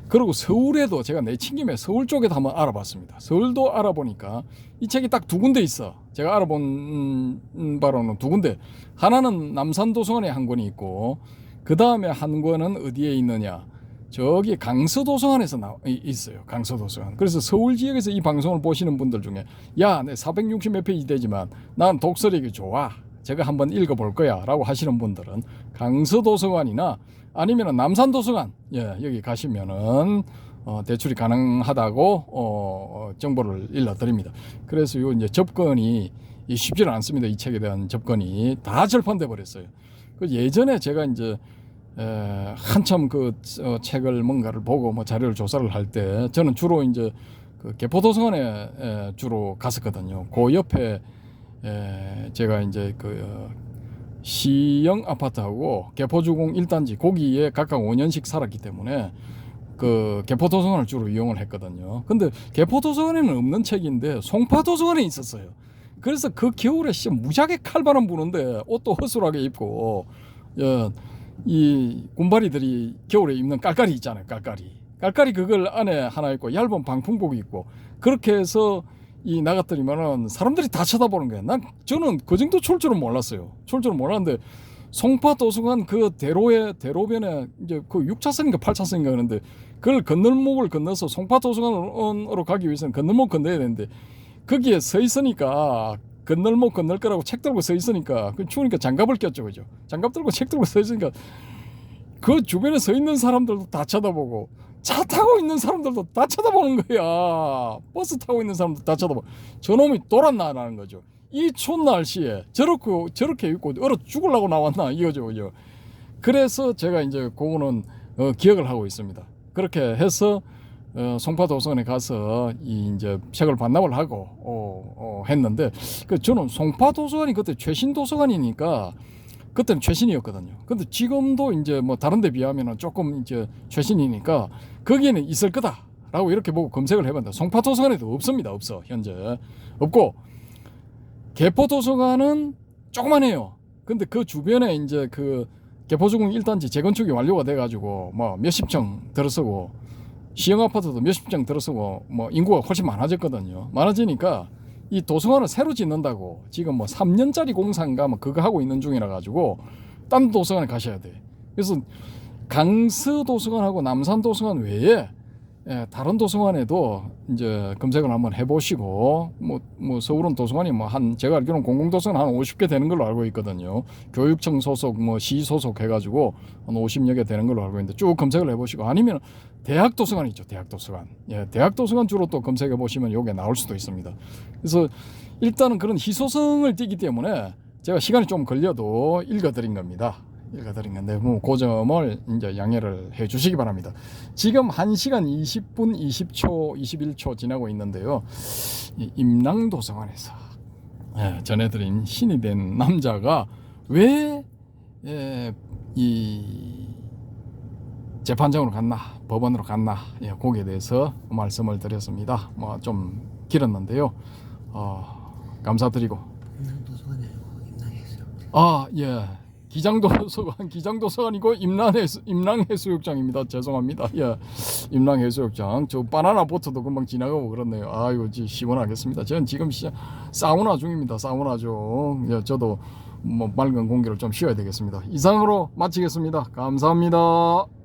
그리고 서울에도 제가 내친김에 서울 쪽에도 한번 알아봤습니다. 서울도 알아보니까 이 책이 딱 두 군데 있어. 제가 알아본 바로는 두 군데. 하나는 남산도서관에 한 권이 있고, 그 다음에 한 권은 어디에 있느냐? 저기 강서도서관에서 있어요. 강서도서관. 그래서 서울 지역에서 이 방송을 보시는 분들 중에 야, 내 460 몇 페이지 되지만 난 독서력이 좋아. 제가 한번 읽어볼 거야 라고 하시는 분들은 강서도서관이나 아니면 남산도서관 여기 가시면은 대출이 가능하다고 정보를 일러드립니다. 그래서 요 이제 접근이 쉽지는 않습니다. 이 책에 대한 접근이 다 절판돼 버렸어요. 그 예전에 제가 이제 한참 그 책을 뭔가를 보고 뭐 자료를 조사를 할 때 저는 주로 이제 그 개포도서관에 주로 갔었거든요. 그 옆에 제가 이제 그 시영 아파트하고 개포주공 1단지 거기에 각각 5년씩 살았기 때문에 그 개포도서관을 주로 이용을 했거든요. 근데 개포도서관에는 없는 책인데 송파도서관에 있었어요. 그래서 그 겨울에 무지하게 칼바람 부는데 옷도 허술하게 입고 이 군바리들이 겨울에 입는 깔깔이 있잖아요. 깔깔이 그걸 안에 하나 입고 얇은 방풍복이 있고 그렇게 해서 이 나갔더니만은 사람들이 다 쳐다보는 거야. 저는 그 정도 추울 줄은 몰랐어요. 추울 줄은 몰랐는데 송파 도서관 그 대로변에 이제 그 6차선인가 8차선인가 그러는데 그걸 건널목을 건너서 송파 도서관으로 가기 위해서는 건널목 건너야 되는데 거기에 서 있으니까 건널목 건널 거라고 책 들고 서 있으니까 그 추우니까 장갑을 꼈죠, 그죠? 장갑 들고 책 들고 서 있으니까 그 주변에 서 있는 사람들도 다 쳐다보고 차 타고 있는 사람들도 다 쳐다보는 거야. 버스 타고 있는 사람도 다 쳐다보고 저놈이 돌았나라는 거죠. 이 추운 날씨에 저렇게 입고 얼어 죽으려고 나왔나 이거죠, 그죠? 그래서 제가 이제 그거는 기억을 하고 있습니다. 그렇게 해서 송파도서관에 가서 이제 책을 반납을 하고 했는데 저는 송파도서관이 그때 최신 도서관이니까 그때는 최신이었거든요. 근데 지금도 이제 뭐 다른 데 비하면 조금 이제 최신이니까 거기에는 있을 거다라고 이렇게 보고 검색을 해봤는데 송파도서관에도 없습니다. 없어. 현재 없고 개포도서관은 조그만해요. 근데 그 주변에 이제 그 개포주공 1단지 재건축이 완료가 돼가지고 뭐 몇십 층 들어서고 시형 아파트도 몇십 층 들어서고 뭐 인구가 훨씬 많아졌거든요. 많아지니까 이 도서관을 새로 짓는다고 지금 뭐 3년짜리 공사인가 뭐 그거 하고 있는 중이라 가지고 딴 도서관에 가셔야 돼. 그래서 강서 도서관하고 남산 도서관 외에 다른 도서관에도 이제 검색을 한번 해보시고 뭐 서울은 도서관이 뭐 한 제가 알기로는 공공도서관 한 50개 되는 걸로 알고 있거든요. 교육청 소속 뭐 시 소속 해가지고 한 50여 개 되는 걸로 알고 있는데 쭉 검색을 해보시고 아니면 대학 도서관 있죠. 대학 도서관. 대학 도서관 주로 또 검색해 보시면 요게 나올 수도 있습니다. 그래서 일단은 그런 희소성을 띠기 때문에 제가 시간이 좀 걸려도 읽어드린 겁니다. 읽어드린 건데 그 점을 이제 양해를 해 주시기 바랍니다. 지금 1시간 20분 20초 21초 지나고 있는데요. 임랑도서관에서 전해드린 신이 된 남자가 왜 이 재판장으로 갔나 법원으로 갔나 거기에 대해서 말씀을 드렸습니다. 뭐 좀 길었는데요. 감사드리고 임랑도서관이 아니고 임랑해수욕장. 기장도서관이고 임랑해수욕장입니다. 죄송합니다. 임랑해수욕장. 저 바나나 보트도 금방 지나가고 그렇네요. 아이고 시원하겠습니다. 저는 지금 사우나 중입니다. 사우나 중. 저도 뭐 맑은 공기를 좀 쉬어야 되겠습니다. 이상으로 마치겠습니다. 감사합니다.